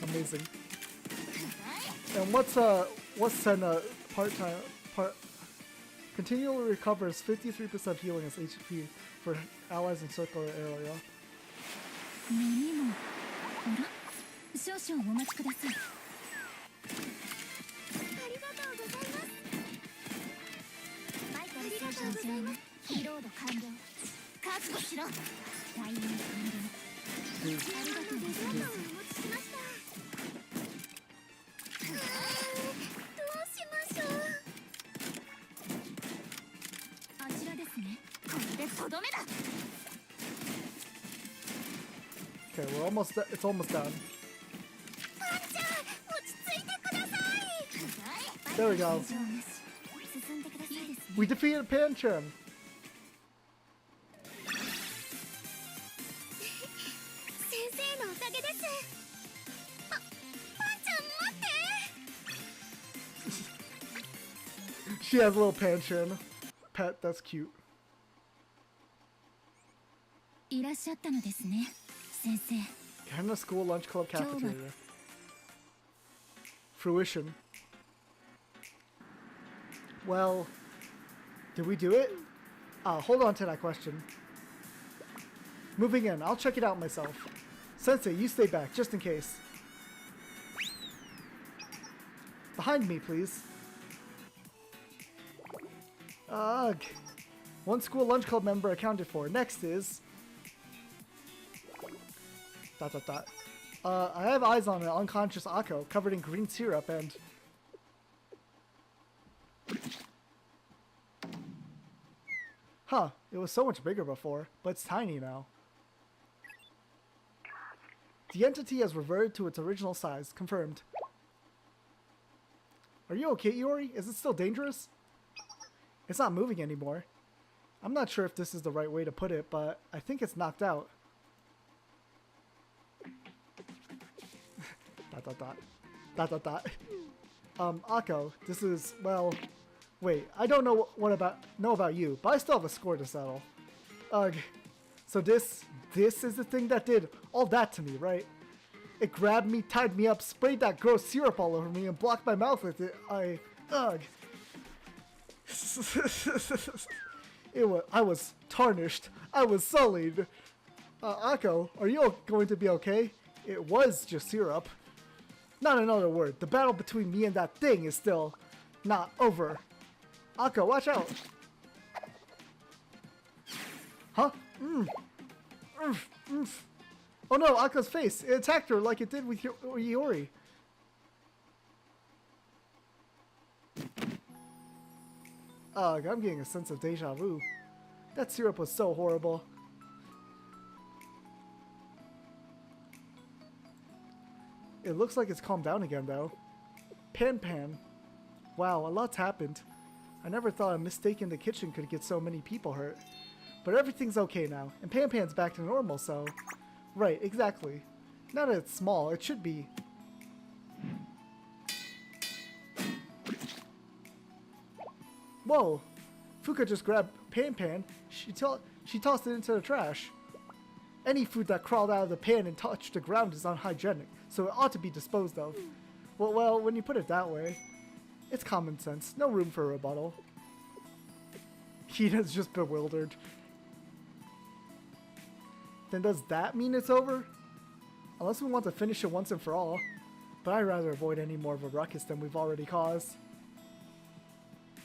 Amazing. And what's Senna part continually recovers 53% healing as HP for allies in circular area. 少々お待ちください。ありがとうございます。バイタル推進中、リロード完了。覚悟しろ。タイミング完了。ありがとうございます。お持ちしました。どうしましょう。あちらですね。これでとどめだ。Okay, we're almost. It's almost done. There we go. We defeated Pancake. 先生のおかげです。パンちゃん待って。 She has a little Pancake pet. That's cute. いらっしゃったのですね、先生。Canada School Lunch Club Cafeteria. Fruition. Well, did we do it? Hold on to that question. Moving in, I'll check it out myself. Sensei, you stay back, just in case. Behind me, please. Ugh. One school lunch club member accounted for. Next is... ... I have eyes on an unconscious Akko covered in green syrup and... Huh, it was so much bigger before, but it's tiny now. The entity has reverted to its original size. Confirmed. Are you okay, Iori? Is it still dangerous? It's not moving anymore. I'm not sure if this is the right way to put it, but I think it's knocked out. ... Akko, this is, well... Wait, I don't know know about you, but I still have a score to settle. Ugh. So this is the thing that did all that to me, right? It grabbed me, tied me up, sprayed that gross syrup all over me, and blocked my mouth with it. Ugh. I was tarnished. I was sullied. Akko, are you going to be okay? It was just syrup. Not another word. The battle between me and that thing is still not over. Akko, watch out! Huh? Oh no, Akko's face! It attacked her like it did with Iori. Ugh, I'm getting a sense of deja vu. That syrup was so horrible. It looks like it's calmed down again though. Pan. Wow, a lot's happened. I never thought a mistake in the kitchen could get so many people hurt. But everything's okay now, and Pan's back to normal, so... Right, exactly. Now that it's small, it should be... Whoa! Fuka just grabbed Pan. She tossed it into the trash. Any food that crawled out of the pan and touched the ground is unhygienic, so it ought to be disposed of. Well, when you put it that way... It's common sense. No room for a rebuttal. Hina's just bewildered. Then does that mean it's over? Unless we want to finish it once and for all. But I'd rather avoid any more of a ruckus than we've already caused.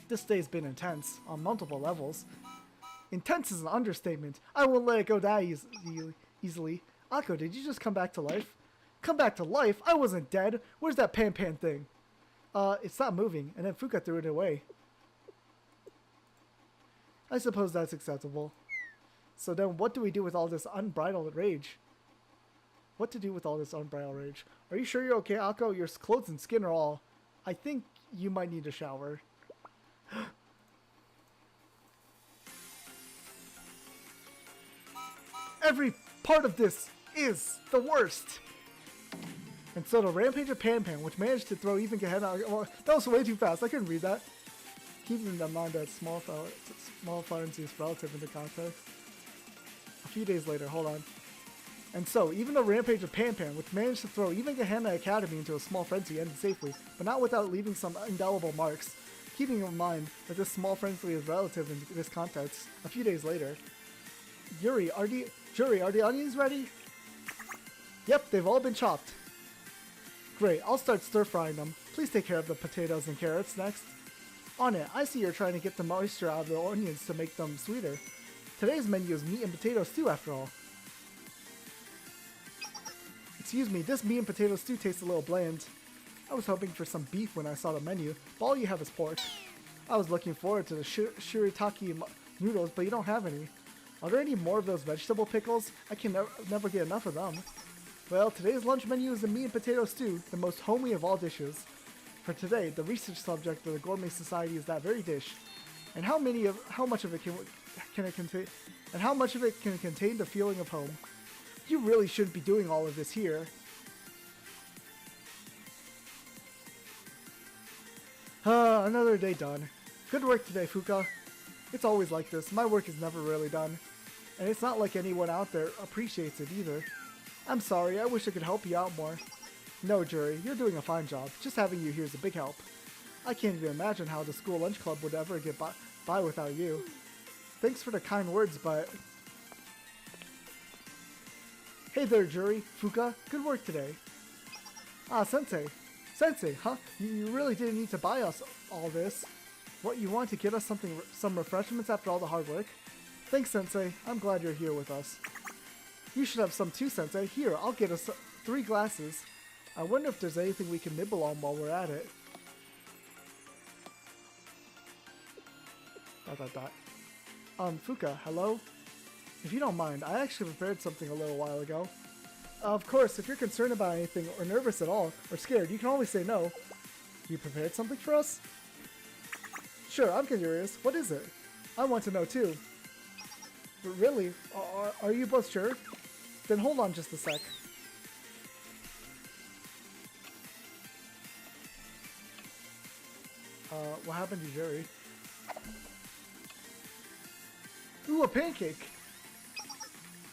This day's been intense, on multiple levels. Intense is an understatement. I won't let it go that easily. Akko, did you just come back to life? Come back to life? I wasn't dead. Where's that Pan thing? It stopped moving, and then Fuka threw it away. I suppose that's acceptable. So then what do we do with all this unbridled rage? What to do with all this unbridled rage? Are you sure you're okay, Akko? Your clothes and skin are all... I think you might need a shower. Every part of this is the worst! And so the Rampage of Pan, which managed to throw even Gehenna... Well, that was way too fast. I couldn't read that. Keeping in mind that small frenzy is relative in the context. A few days later, hold on. And so, even the Rampage of Pan, which managed to throw even Gehenna Academy into a small frenzy, ended safely, but not without leaving some indelible marks. Keeping in mind that this small frenzy is relative in this context, a few days later. Jury, are the onions ready? Yep, they've all been chopped. Great, I'll start stir-frying them. Please take care of the potatoes and carrots next. On it, I see you're trying to get the moisture out of the onions to make them sweeter. Today's menu is meat and potato stew after all. Excuse me, this meat and potato stew tastes a little bland. I was hoping for some beef when I saw the menu, but all you have is pork. I was looking forward to the shirataki noodles, but you don't have any. Are there any more of those vegetable pickles? I can never get enough of them. Well, today's lunch menu is the meat and potato stew, the most homey of all dishes. For today, the research subject of the Gourmet Society is that very dish. And how much of it can it contain? And how much of it can contain the feeling of home? You really shouldn't be doing all of this here. Another day done. Good work today, Fuka. It's always like this. My work is never really done. And it's not like anyone out there appreciates it either. I'm sorry, I wish I could help you out more. No, Jury, you're doing a fine job. Just having you here is a big help. I can't even imagine how the school lunch club would ever get by without you. Thanks for the kind words, but... Hey there, Jury, Fuka, good work today. Ah, Sensei. Sensei, huh? You really didn't need to buy us all this. What, you want to get us some refreshments after all the hard work? Thanks, Sensei. I'm glad you're here with us. You should have some too, Sensei. Here, I'll get us 3 glasses. I wonder if there's anything we can nibble on while we're at it. ... Fuka, hello? If you don't mind, I actually prepared something a little while ago. Of course, if you're concerned about anything, or nervous at all, or scared, you can always say no. You prepared something for us? Sure, I'm curious. What is it? I want to know too. But really? Are you both sure? Then hold on just a sec. What happened to Jerry? Ooh, a pancake!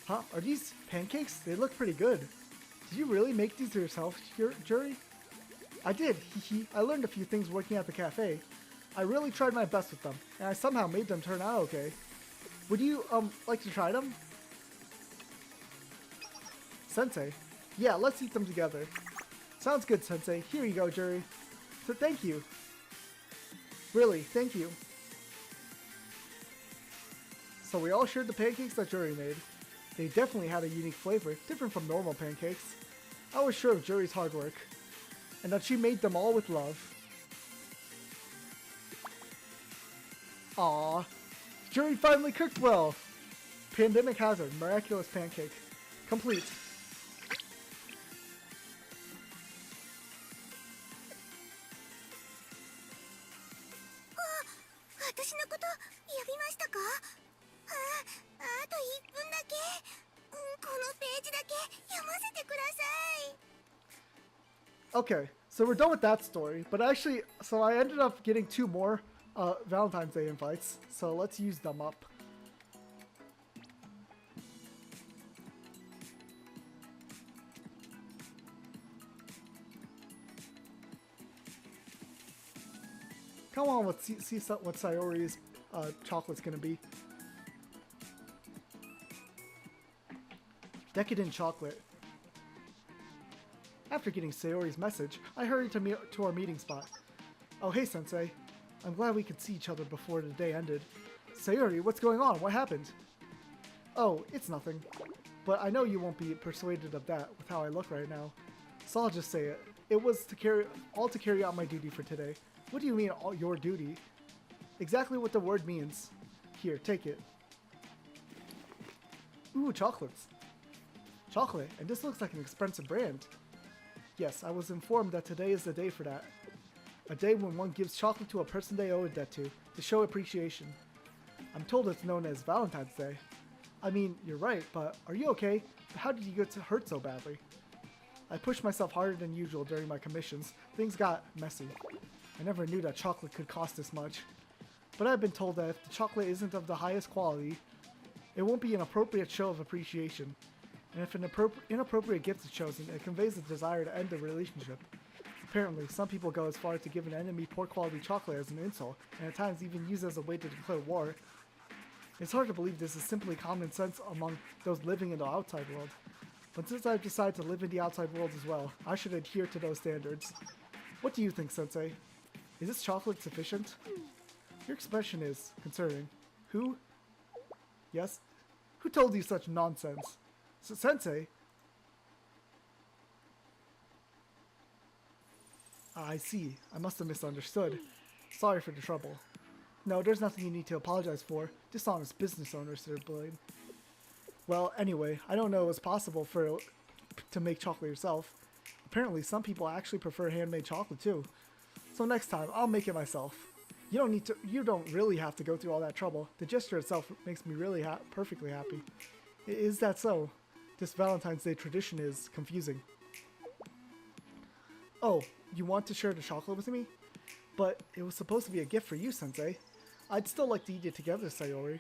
Huh? Are these pancakes? They look pretty good. Did you really make these yourself, Jerry? I did, hee. I learned a few things working at the cafe. I really tried my best with them, and I somehow made them turn out okay. Would you, like to try them? Sensei? Yeah, let's eat them together. Sounds good, Sensei. Here you go, Jerry. So thank you. Really, thank you. So we all shared the pancakes that Jerry made. They definitely had a unique flavor, different from normal pancakes. I was sure of Jerry's hard work, and that she made them all with love. Aww. Jerry finally cooked well! Pandemic Hazard, Miraculous Pancake. Complete. Okay, so we're done with that story, but actually, so I ended up getting 2 more Valentine's Day invites, so let's use them up. Come on, let's see what Sayori's chocolate's gonna be. Decadent chocolate. After getting Sayori's message, I hurried to our meeting spot. Oh, hey, Sensei. I'm glad we could see each other before the day ended. Sayori, what's going on? What happened? Oh, it's nothing. But I know you won't be persuaded of that with how I look right now. So I'll just say it. It was to carry out my duty for today. What do you mean, all your duty? Exactly what the word means. Here, take it. Ooh, chocolates. Chocolate, and this looks like an expensive brand. Yes, I was informed that today is the day for that. A day when one gives chocolate to a person they owe a debt to show appreciation. I'm told it's known as Valentine's Day. I mean, you're right, but are you okay? How did you get hurt so badly? I pushed myself harder than usual during my commissions. Things got messy. I never knew that chocolate could cost this much. But I've been told that if the chocolate isn't of the highest quality, it won't be an appropriate show of appreciation. And if an inappropriate gift is chosen, it conveys the desire to end the relationship. Apparently, some people go as far as to give an enemy poor quality chocolate as an insult, and at times even use it as a way to declare war. It's hard to believe this is simply common sense among those living in the outside world. But since I've decided to live in the outside world as well, I should adhere to those standards. What do you think, Sensei? Is this chocolate sufficient? Your expression is concerning. Who? Yes? Who told you such nonsense? Sensei? I see. I must have misunderstood. Sorry for the trouble. No, there's nothing you need to apologize for. Dishonest business owners to blame. Well, anyway, I don't know it was possible for to make chocolate yourself. Apparently, some people actually prefer handmade chocolate too. So next time, I'll make it myself. You don't really have to go through all that trouble. The gesture itself makes me really perfectly happy. Is that so? This Valentine's Day tradition is confusing. Oh, you want to share the chocolate with me? But it was supposed to be a gift for you, Sensei. I'd still like to eat it together, Sayori.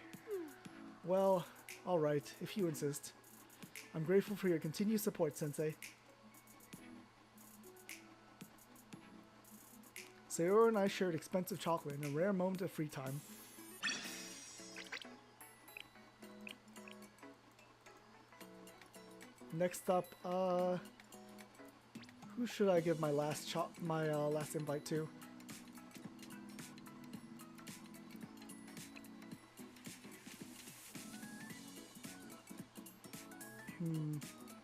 Well, alright, if you insist. I'm grateful for your continued support, Sensei. Sayori and I shared expensive chocolate in a rare moment of free time. Next up, who should I give my last last invite to?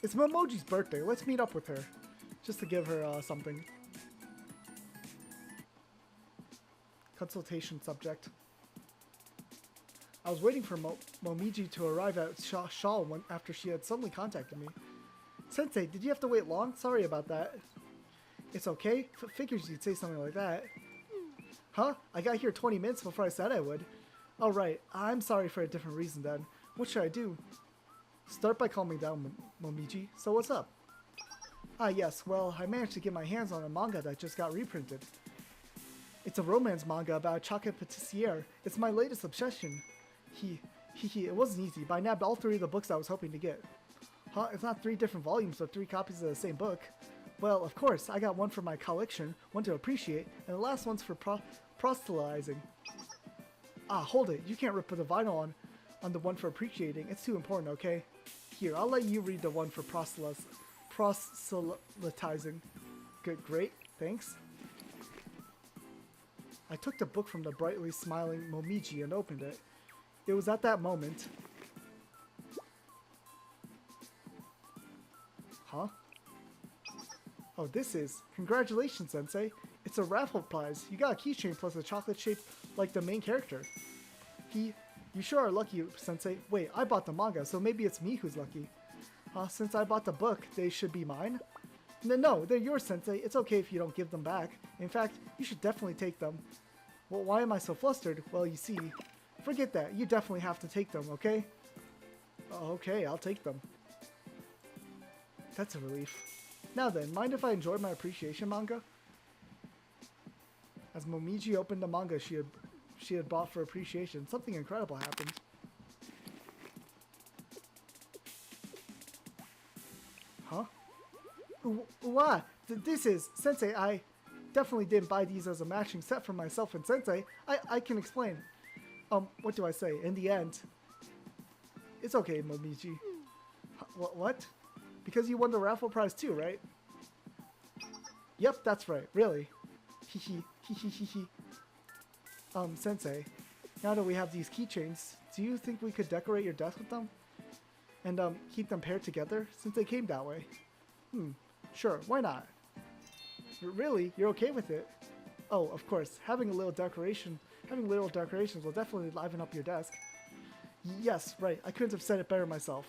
It's Momoji's birthday. Let's meet up with her, just to give her something. Consultation subject. I was waiting for Momiji to arrive at Shaw after she had suddenly contacted me. Sensei, did you have to wait long? Sorry about that. It's okay. Figures you'd say something like that. Huh? I got here 20 minutes before I said I would. Oh, right. I'm sorry for a different reason then. What should I do? Start by calming down, Momiji. So what's up? Ah, yes. Well, I managed to get my hands on a manga that just got reprinted. It's a romance manga about a chocolate patissiere. It's my latest obsession. It wasn't easy, but I nabbed all 3 of the books I was hoping to get. Huh? It's not 3 different volumes, but 3 copies of the same book. Well, of course, I got one for my collection, one to appreciate, and the last one's for proselytizing. Ah, hold it. You can't rip the vinyl on the one for appreciating. It's too important, okay? Here, I'll let you read the one for proselytizing. Good, great. Thanks. I took the book from the brightly smiling Momiji and opened it. It was at that moment. Huh? Oh, this is... Congratulations, Sensei. It's a raffle prize. You got a keychain plus a chocolate shape like the main character. You sure are lucky, Sensei. Wait, I bought the manga, so maybe it's me who's lucky. Since I bought the book, they should be mine? No, they're yours, Sensei. It's okay if you don't give them back. In fact, you should definitely take them. Well, why am I so flustered? Well, you see, forget that. You definitely have to take them, okay? Okay, I'll take them. That's a relief. Now then, mind if I enjoy my appreciation manga? As Momiji opened the manga she had bought for appreciation, something incredible happened. Huh? What? This is... Sensei, I definitely didn't buy these as a matching set for myself and Sensei. I can explain. What do I say? In the end... It's okay, Momiji. What? Because you won the raffle prize too, right? Yep, that's right. Really. Hehe. Hehe. Sensei, now that we have these keychains, do you think we could decorate your desk with them? And, keep them paired together, since they came that way? Sure, why not? Really? You're okay with it? Oh, of course, having little decorations will definitely liven up your desk. Yes, right, I couldn't have said it better myself.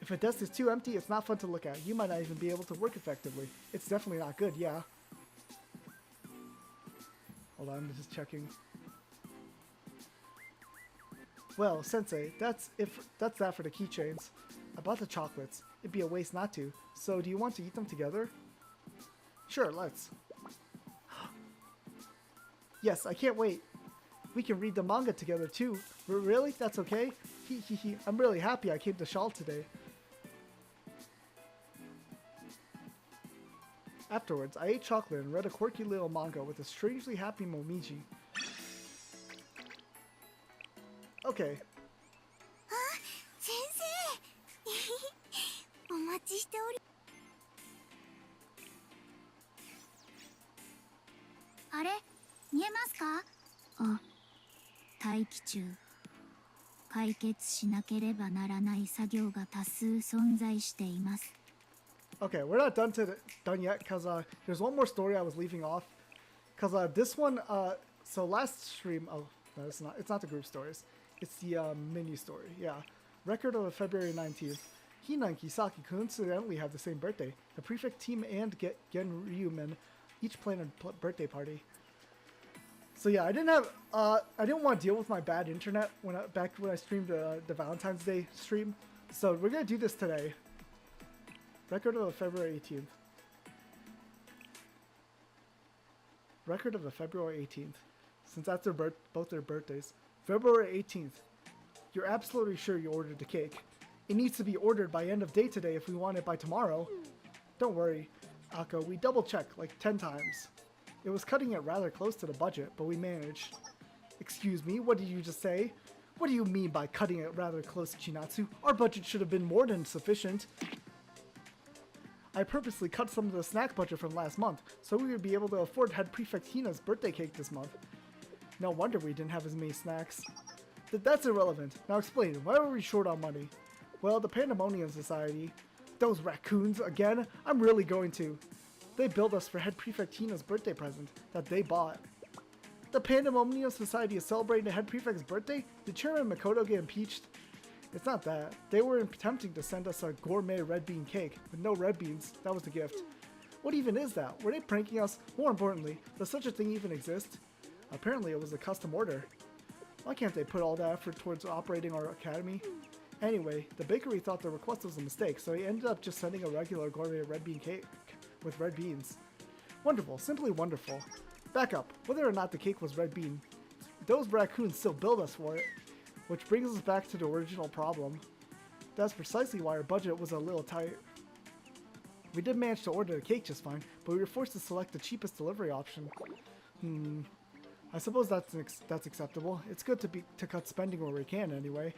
If a desk is too empty, it's not fun to look at. You might not even be able to work effectively. It's definitely not good, yeah. Hold on, I'm just checking. Well, Sensei, that's that for the keychains. I bought the chocolates. It'd be a waste not to. So, do you want to eat them together? Sure, let's. Yes, I can't wait. We can read the manga together too. Really? That's okay? I'm really happy I came to Shaw today. Afterwards, I ate chocolate and read a quirky little manga with a strangely happy Momiji. Okay. Sensei! お待ちしており... あれ見えますか? あ、待機中。解決しなければならない作業が多数存在しています。 Okay, we're not done yet, because there's one more story I was leaving off. Because this one, so last stream, oh, no, it's not the group stories. It's the mini story, yeah. Record of February 19th. Hina and Kisaki coincidentally have the same birthday. The prefect team and Genryumen each plan a birthday party. So yeah, I didn't want to deal with my bad internet back when I streamed the Valentine's Day stream. So we're gonna do this today. Record of February 18th. Record of the February 18th. Since that's both their birthdays. February 18th. You're absolutely sure you ordered the cake. It needs to be ordered by end of day today if we want it by tomorrow. Don't worry, Akko, we double checked like 10 times. It was cutting it rather close to the budget, but we managed. Excuse me, what did you just say? What do you mean by cutting it rather close, Chinatsu? Our budget should have been more than sufficient. I purposely cut some of the snack budget from last month, so we would be able to afford Head Prefect Hina's birthday cake this month. No wonder we didn't have as many snacks. That's irrelevant. Now explain, why were we short on money? Well, the Pandemonium Society. Those raccoons, again? I'm really going to. They billed us for Head Prefect Hina's birthday present that they bought. The Pandemonium Society is celebrating the Head Prefect's birthday? Did Chairman Makoto get impeached? It's not that. They were attempting to send us a gourmet red bean cake with no red beans. That was the gift. What even is that? Were they pranking us? More importantly, does such a thing even exist? Apparently it was a custom order. Why can't they put all that effort towards operating our academy? Anyway, the bakery thought the request was a mistake, so he ended up just sending a regular gourmet red bean cake with red beans. Wonderful, simply wonderful. Back up, whether or not the cake was red bean, those raccoons still billed us for it. Which brings us back to the original problem. That's precisely why our budget was a little tight. We did manage to order the cake just fine, but we were forced to select the cheapest delivery option. I suppose that's acceptable. It's good to cut spending where we can anyway.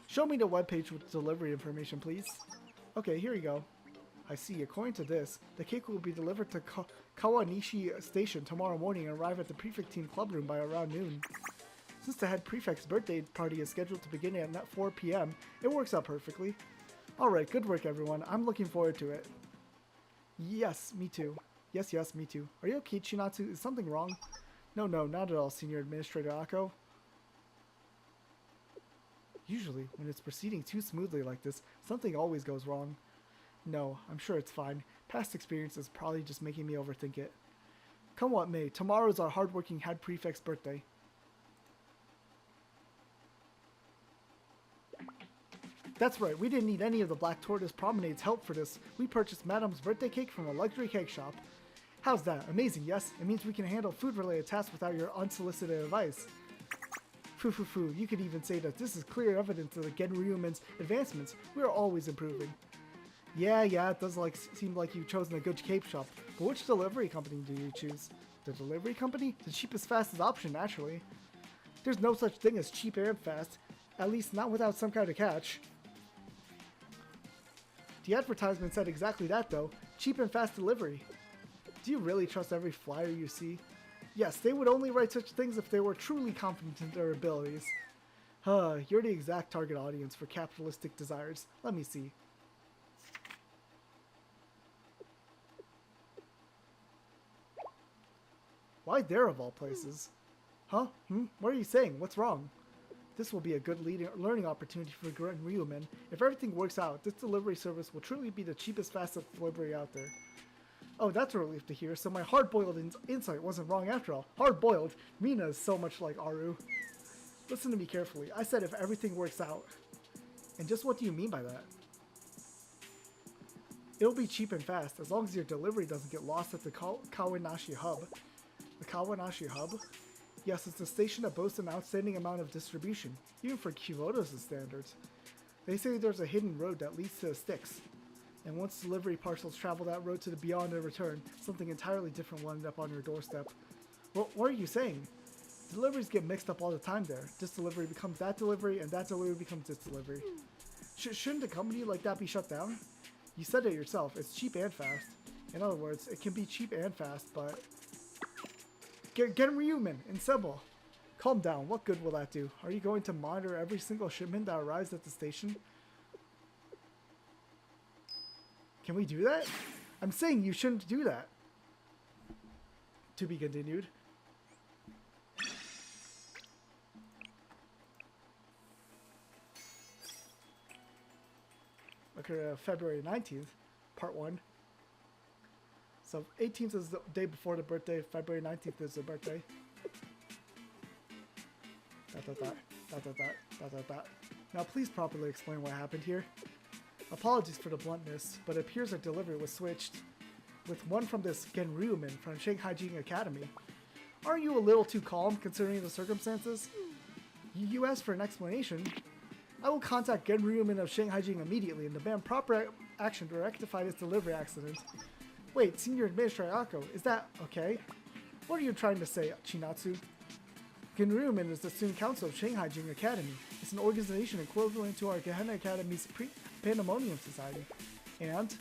Show me the webpage with delivery information, please. Okay, here you go. I see. According to this, the cake will be delivered to Kawanishi Station tomorrow morning and arrive at the Prefect Team Club Room by around noon. Since the Head Prefect's birthday party is scheduled to begin at 4 p.m., it works out perfectly. Alright, good work everyone. I'm looking forward to it. Yes, me too. Yes, me too. Are you okay, Chinatsu? Is something wrong? No, not at all, Senior Administrator Akko. Usually, when it's proceeding too smoothly like this, something always goes wrong. No, I'm sure it's fine. Past experience is probably just making me overthink it. Come what may, tomorrow is our hardworking Head Prefect's birthday. That's right, we didn't need any of the Black Tortoise Promenade's help for this. We purchased Madame's birthday cake from a luxury cake shop. How's that? Amazing, yes? It means we can handle food-related tasks without your unsolicited advice. Foo, you could even say that this is clear evidence of the Genryumen's advancements. We are always improving. Yeah, it does seem like you've chosen a good cake shop, but which delivery company do you choose? The delivery company? The cheapest, fastest option, naturally. There's no such thing as cheap and fast, at least not without some kind of catch. The advertisement said exactly that though, cheap and fast delivery. Do you really trust every flyer you see? Yes, they would only write such things if they were truly confident in their abilities. You're the exact target audience for capitalistic desires. Let me see. Why there of all places? Huh? What are you saying? What's wrong? This will be a good learning opportunity for Genryumen. If everything works out, this delivery service will truly be the cheapest, fastest delivery out there. Oh, that's a relief to hear, so my hard-boiled insight wasn't wrong after all. Hard-boiled? Mina is so much like Aru. Listen to me carefully. I said if everything works out. And just what do you mean by that? It'll be cheap and fast, as long as your delivery doesn't get lost at the Kawanashi Hub. The Kawanashi Hub? Yes, it's a station that boasts an outstanding amount of distribution, even for Kyoto's standards. They say there's a hidden road that leads to the Styx, and once delivery parcels travel that road to the beyond and return, something entirely different will end up on your doorstep. Well, what are you saying? Deliveries get mixed up all the time there. This delivery becomes that delivery, and that delivery becomes this delivery. Shouldn't a company like that be shut down? You said it yourself, it's cheap and fast. In other words, it can be cheap and fast, but... Genryumen in Sybil. Calm down, what good will that do? Are you going to monitor every single shipment that arrives at the station? Can we do that? I'm saying you shouldn't do that. To be continued. occur February 19th, part 1. So 18th is the day before the birthday, February 19th is the birthday. Dot, dot, dot, dot, dot, dot, dot, dot, dot. Now please properly explain what happened here. Apologies for the bluntness, but it appears our delivery was switched with one from this Genryuman from Shanghai Jing Academy. Aren't you a little too calm considering the circumstances? You asked for an explanation. I will contact Genryuman of Shanghai Jing immediately and demand proper action to rectify this delivery accident. Wait, Senior Administrator Ako, is that okay? What are you trying to say, Chinatsu? Genryuman is the student council of Shanghai Jing Academy. It's an organization equivalent to our Gehenna Academy's Pandemonium Society. And,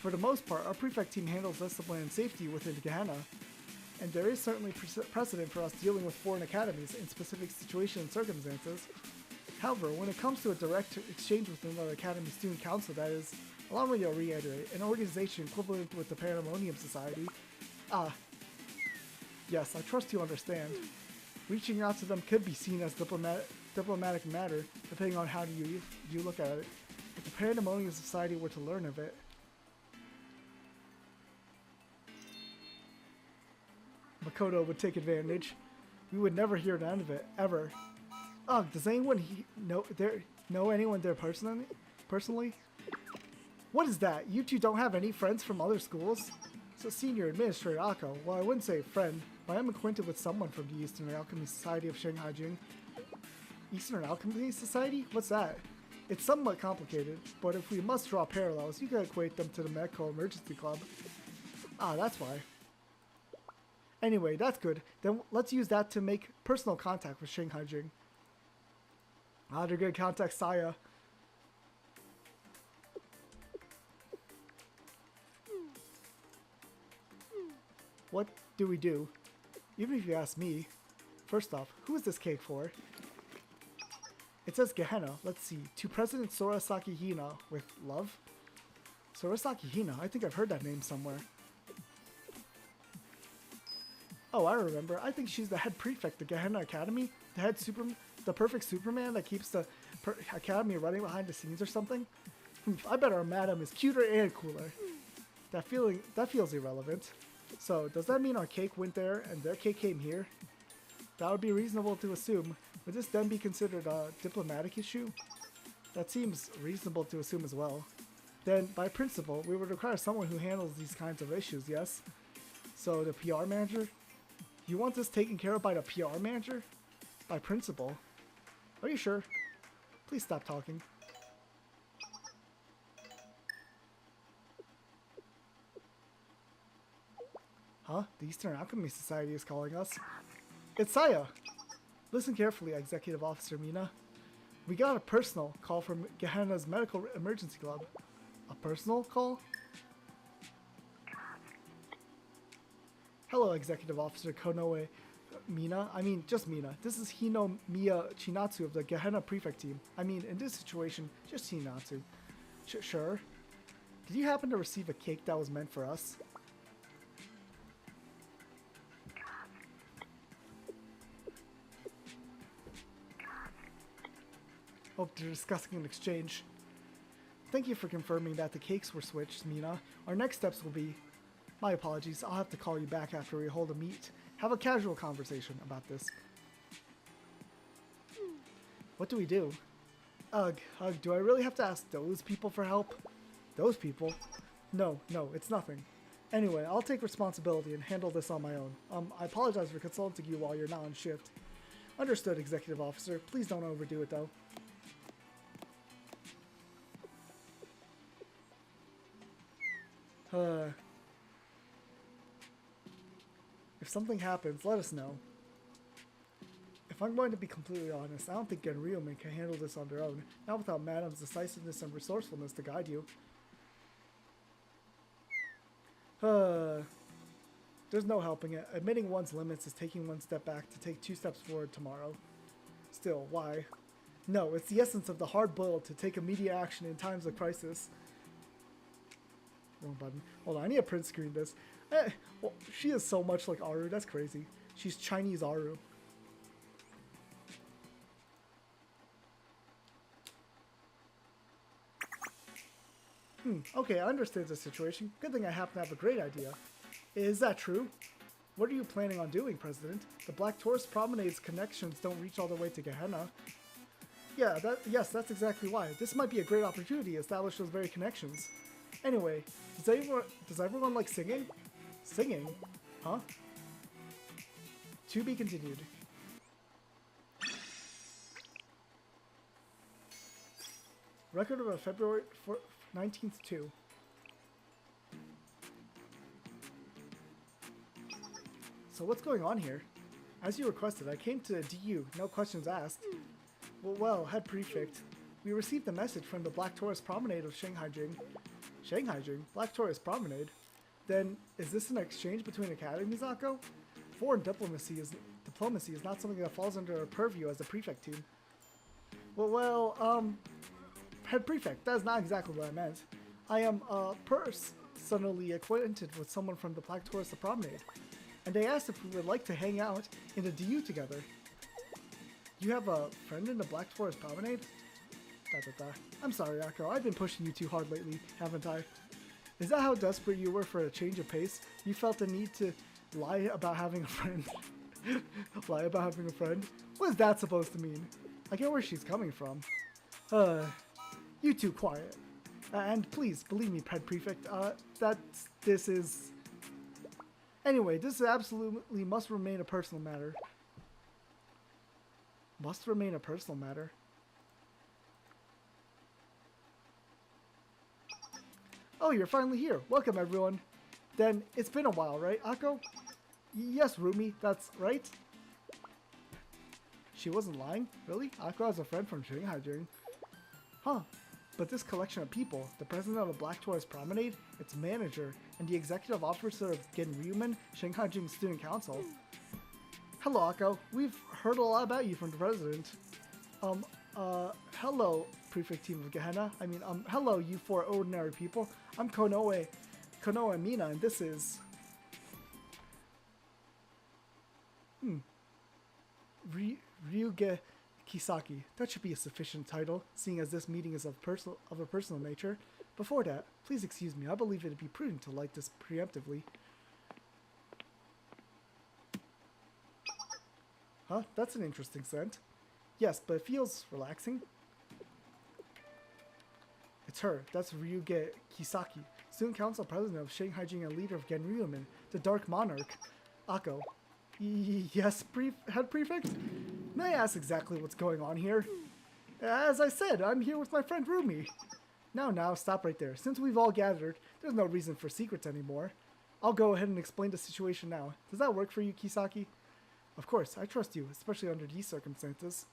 for the most part, our prefect team handles discipline and safety within Gehenna. And there is certainly precedent for us dealing with foreign academies in specific situations and circumstances. However, when it comes to a direct exchange with another academy student council, that is, allow me to reiterate, an organization equivalent with the Pandemonium Society. Yes, I trust you understand. Reaching out to them could be seen as diplomatic matter, depending on how you look at it. If the Pandemonium Society were to learn of it, Makoto would take advantage. We would never hear the end of it, ever. Ugh, does anyone know anyone there personally? What is that? You two don't have any friends from other schools? So Senior Administrator Ako, well, I wouldn't say friend, but I am acquainted with someone from the Eastern Alchemy Society of Shanghai Jing. Eastern Alchemy Society? What's that? It's somewhat complicated, but if we must draw parallels, you can equate them to the Medical Emergency Club. Ah, that's why. Anyway, that's good. Then let's use that to make personal contact with Shanghai Jing. Ah, they're gonna contact Saya. What do we do? Even if you ask me. First off, who is this cake for? It says Gehenna. Let's see. To President Sorasaki Hina with love? Sorasaki Hina? I think I've heard that name somewhere. Oh, I remember. I think she's the head prefect of Gehenna Academy. The perfect Superman that keeps the academy running behind the scenes or something. I bet our madam is cuter and cooler. That feels irrelevant. So, does that mean our cake went there and their cake came here? That would be reasonable to assume. Would this then be considered a diplomatic issue? That seems reasonable to assume as well. Then, by principle, we would require someone who handles these kinds of issues, yes? So, the PR manager? You want this taken care of by the PR manager? By principle? Are you sure? Please stop talking. Huh? The Eastern Alchemy Society is calling us. It's Saya! Listen carefully, Executive Officer Mina. We got a personal call from Gehenna's Medical Emergency Club. A personal call? Hello, Executive Officer Konoe Mina. I mean, just Mina. This is Hino Miya Chinatsu of the Gehenna Prefect team. I mean, in this situation, just Chinatsu. Sure. Did you happen to receive a cake that was meant for us? Hope they're discussing an exchange. Thank you for confirming that the cakes were switched, Mina. Our next steps will be... My apologies, I'll have to call you back after we hold a meet. Have a casual conversation about this. What do we do? Ugh, do I really have to ask those people for help? Those people? No, it's nothing. Anyway, I'll take responsibility and handle this on my own. I apologize for consulting you while you're not on shift. Understood, Executive Officer. Please don't overdo it, though. If something happens, let us know. If I'm going to be completely honest, I don't think Genryuman can handle this on their own, not without Madam's decisiveness and resourcefulness to guide you. There's no helping it. Admitting one's limits is taking one step back to take 2 steps forward tomorrow. Still, why? No, it's the essence of the hard-boiled to take immediate action in times of crisis. Wrong button. Hold on, I need to print screen this. Well, she is so much like Aru, that's crazy. She's Chinese Aru. Okay, I understand the situation. Good thing I happen to have a great idea. Is that true? What are you planning on doing, President? The Black Tourist Promenade's connections don't reach all the way to Gehenna. Yes, that's exactly why. This might be a great opportunity to establish those very connections. Anyway, does everyone like singing? Singing? Huh? To be continued. Record of a February 19th 2. So what's going on here? As you requested, I came to the DU, no questions asked. Well, Head Prefect, we received a message from the Black Tourist Promenade of Shanghai-jing. Shanghai-jing? Black Tourist Promenade? Then, is this an exchange between academies, Akko? Foreign diplomacy is not something that falls under our purview as the Prefect team. Head Prefect, that is not exactly what I meant. I am personally acquainted with someone from the Black Tourist Promenade, and they asked if we would like to hang out in the DU together. You have a friend in the Black Tourist Promenade? I'm sorry, Akko, I've been pushing you too hard lately, haven't I? Is that how desperate you were for a change of pace? You felt the need to lie about having a friend? Lie about having a friend? What is that supposed to mean? I get where she's coming from. You two quiet. And please, believe me, Head Prefect, this is... Anyway, this absolutely must remain a personal matter. Must remain a personal matter. Oh, you're finally here. Welcome, everyone. Then, it's been a while, right, Akko? Yes, Rumi, that's right. She wasn't lying? Really? Akko has a friend from Shanghai-jing. Huh. But this collection of people, the president of the Black Tourist Promenade, its manager, and the executive officer of Genryumen, Shanghai-jing Student Council. Hello, Akko. We've heard a lot about you from the president. Hello, Prefect Team of Gehenna. Hello, you four ordinary people. I'm Konoe Mina, and this is... Ryuge Kisaki. That should be a sufficient title, seeing as this meeting is of a personal nature. Before that, please excuse me, I believe it'd be prudent to light this preemptively. Huh? That's an interesting scent. Yes, but it feels relaxing. It's her. That's Ryuge Kisaki, Student Council President of Shanghai-jing and leader of Genryumen, the Dark Monarch. Akko. Yes, Head Prefect? May I ask exactly what's going on here? As I said, I'm here with my friend Rumi. Now, stop right there. Since we've all gathered, there's no reason for secrets anymore. I'll go ahead and explain the situation now. Does that work for you, Kisaki? Of course, I trust you, especially under these circumstances.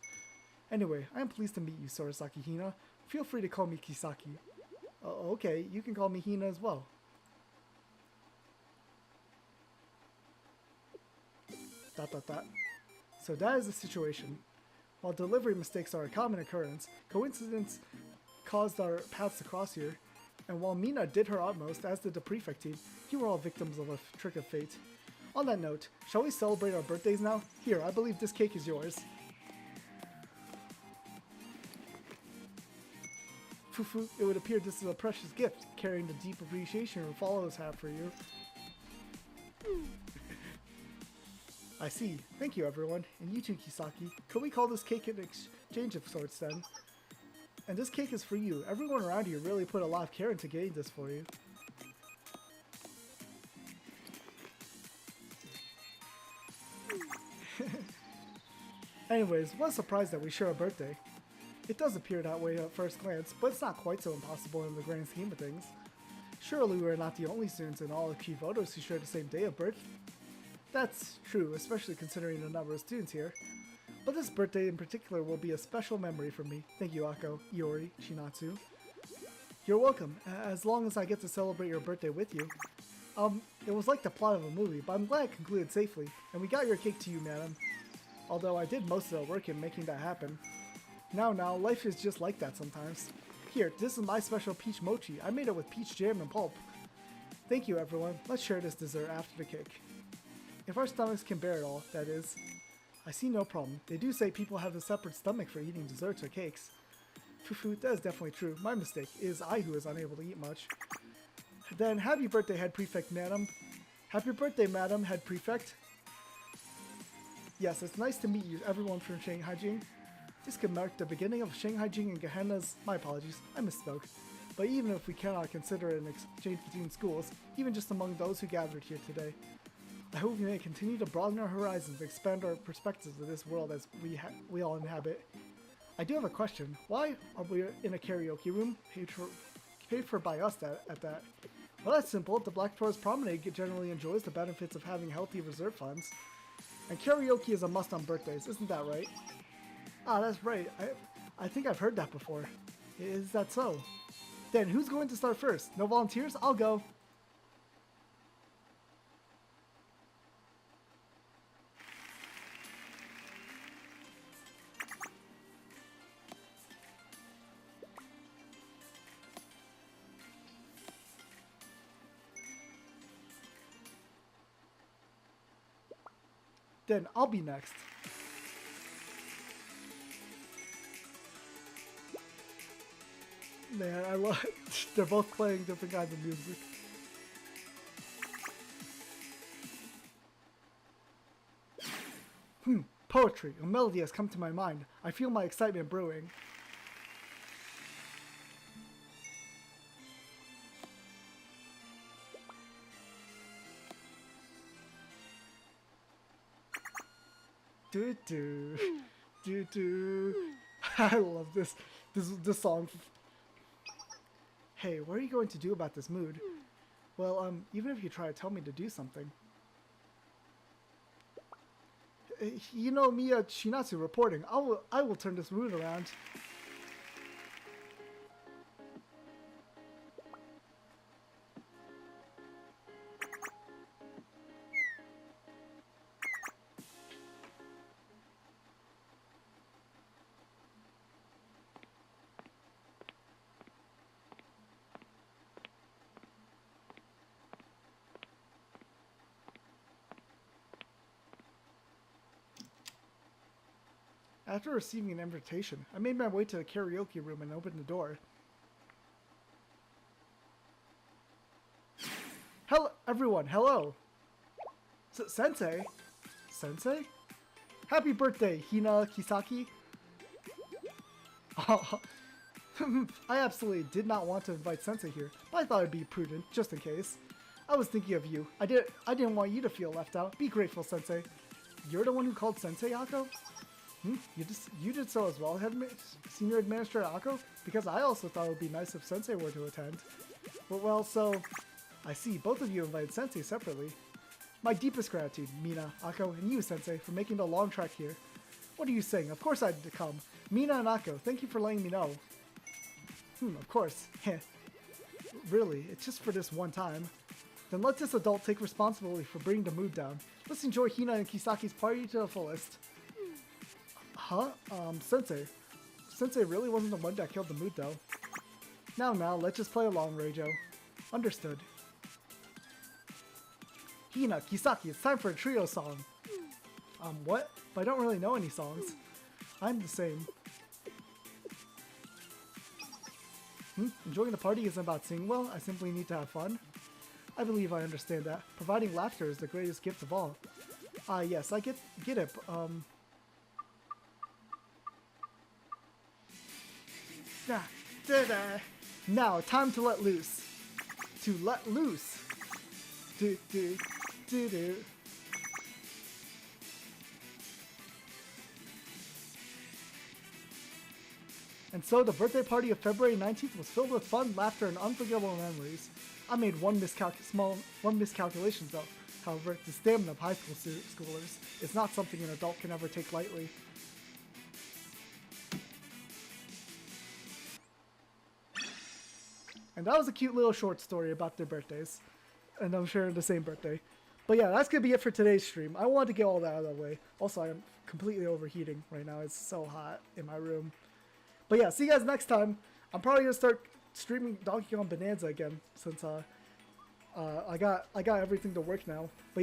Anyway, I am pleased to meet you, Sorosaki Hina. Feel free to call me Kisaki. Okay, you can call me Hina as well. So that is the situation. While delivery mistakes are a common occurrence, coincidence caused our paths to cross here, and while Mina did her utmost, as did the Prefect team, you were all victims of a trick of fate. On that note, shall we celebrate our birthdays now? Here, I believe this cake is yours. Fufu, it would appear this is a precious gift, carrying the deep appreciation your followers have for you. I see. Thank you, everyone. And you too, Kisaki. Could we call this cake an exchange of sorts, then? And this cake is for you. Everyone around here really put a lot of care into getting this for you. Anyways, what a surprise that we share a birthday. It does appear that way at first glance, but it's not quite so impossible in the grand scheme of things. Surely we are not the only students in all of Kivotos who share the same day of birth. That's true, especially considering the number of students here. But this birthday in particular will be a special memory for me. Thank you, Akko, Iori, Shinatsu. You're welcome, as long as I get to celebrate your birthday with you. It was like the plot of a movie, but I'm glad it concluded safely, and we got your cake to you, madam. Although I did most of the work in making that happen. Now, life is just like that sometimes. Here, this is my special peach mochi. I made it with peach jam and pulp. Thank you, everyone. Let's share this dessert after the cake. If our stomachs can bear it all, that is. I see no problem. They do say people have a separate stomach for eating desserts or cakes. Fufu, that is definitely true. My mistake. It is I who is unable to eat much. Then, happy birthday, Head Prefect, madam. Happy birthday, madam, Head Prefect. Yes, it's nice to meet you, everyone from Shanghai Jing. This could mark the beginning of Shanghai Jing and Gehenna's... My apologies, I misspoke. But even if we cannot consider it an exchange between schools, even just among those who gathered here today, I hope we may continue to broaden our horizons and expand our perspectives of this world as we all inhabit. I do have a question. Why are we in a karaoke room paid for by us at that? Well, that's simple. The Black Forest Promenade generally enjoys the benefits of having healthy reserve funds. And karaoke is a must on birthdays, isn't that right? Ah, that's right. I think I've heard that before. Is that so? Then who's going to start first? No volunteers? I'll go. Then I'll be next. Man, I love it. They're both playing different kinds of music. Poetry. A melody has come to my mind. I feel my excitement brewing. Do. I love this song. Hey, what are you going to do about this mood? Well, even if you try to tell me to do something. You know, Miya Shinatsu reporting. I will turn this mood around. After receiving an invitation, I made my way to the karaoke room and opened the door. Hello, everyone, hello! Sensei? Sensei? Happy birthday, Hina Kisaki! Oh, I absolutely did not want to invite Sensei here, but I thought it'd be prudent, just in case. I was thinking of you. I didn't want you to feel left out. Be grateful, Sensei. You're the one who called Sensei, Akko? You did so as well, Senior Administrator Akko? Because I also thought it would be nice if Sensei were to attend. Well, so... I see, both of you invited Sensei separately. My deepest gratitude, Mina, Akko, and you, Sensei, for making the long trek here. What are you saying? Of course I'd come. Mina and Akko, thank you for letting me know. Of course. Really, it's just for this one time. Then let this adult take responsibility for bringing the mood down. Let's enjoy Hina and Kisaki's party to the fullest. Huh? Sensei. Sensei really wasn't the one that killed the mood, though. Now, let's just play along, Reijo. Understood. Hina, Kisaki, it's time for a trio song. What? But I don't really know any songs. I'm the same. Enjoying the party isn't about singing well, I simply need to have fun. I believe I understand that. Providing laughter is the greatest gift of all. Yes, I get it, Now, time to let loose. To let loose. Do. And so the birthday party of February 19th was filled with fun, laughter, and unforgettable memories. I made one miscalculation though. However, the stamina of high school schoolers is not something an adult can ever take lightly. And that was a cute little short story about their birthdays. And I'm sharing the same birthday. But yeah, that's going to be it for today's stream. I wanted to get all that out of the way. Also, I am completely overheating right now. It's so hot in my room. But yeah, see you guys next time. I'm probably going to start streaming Donkey Kong Bonanza again. Since I got everything to work now. But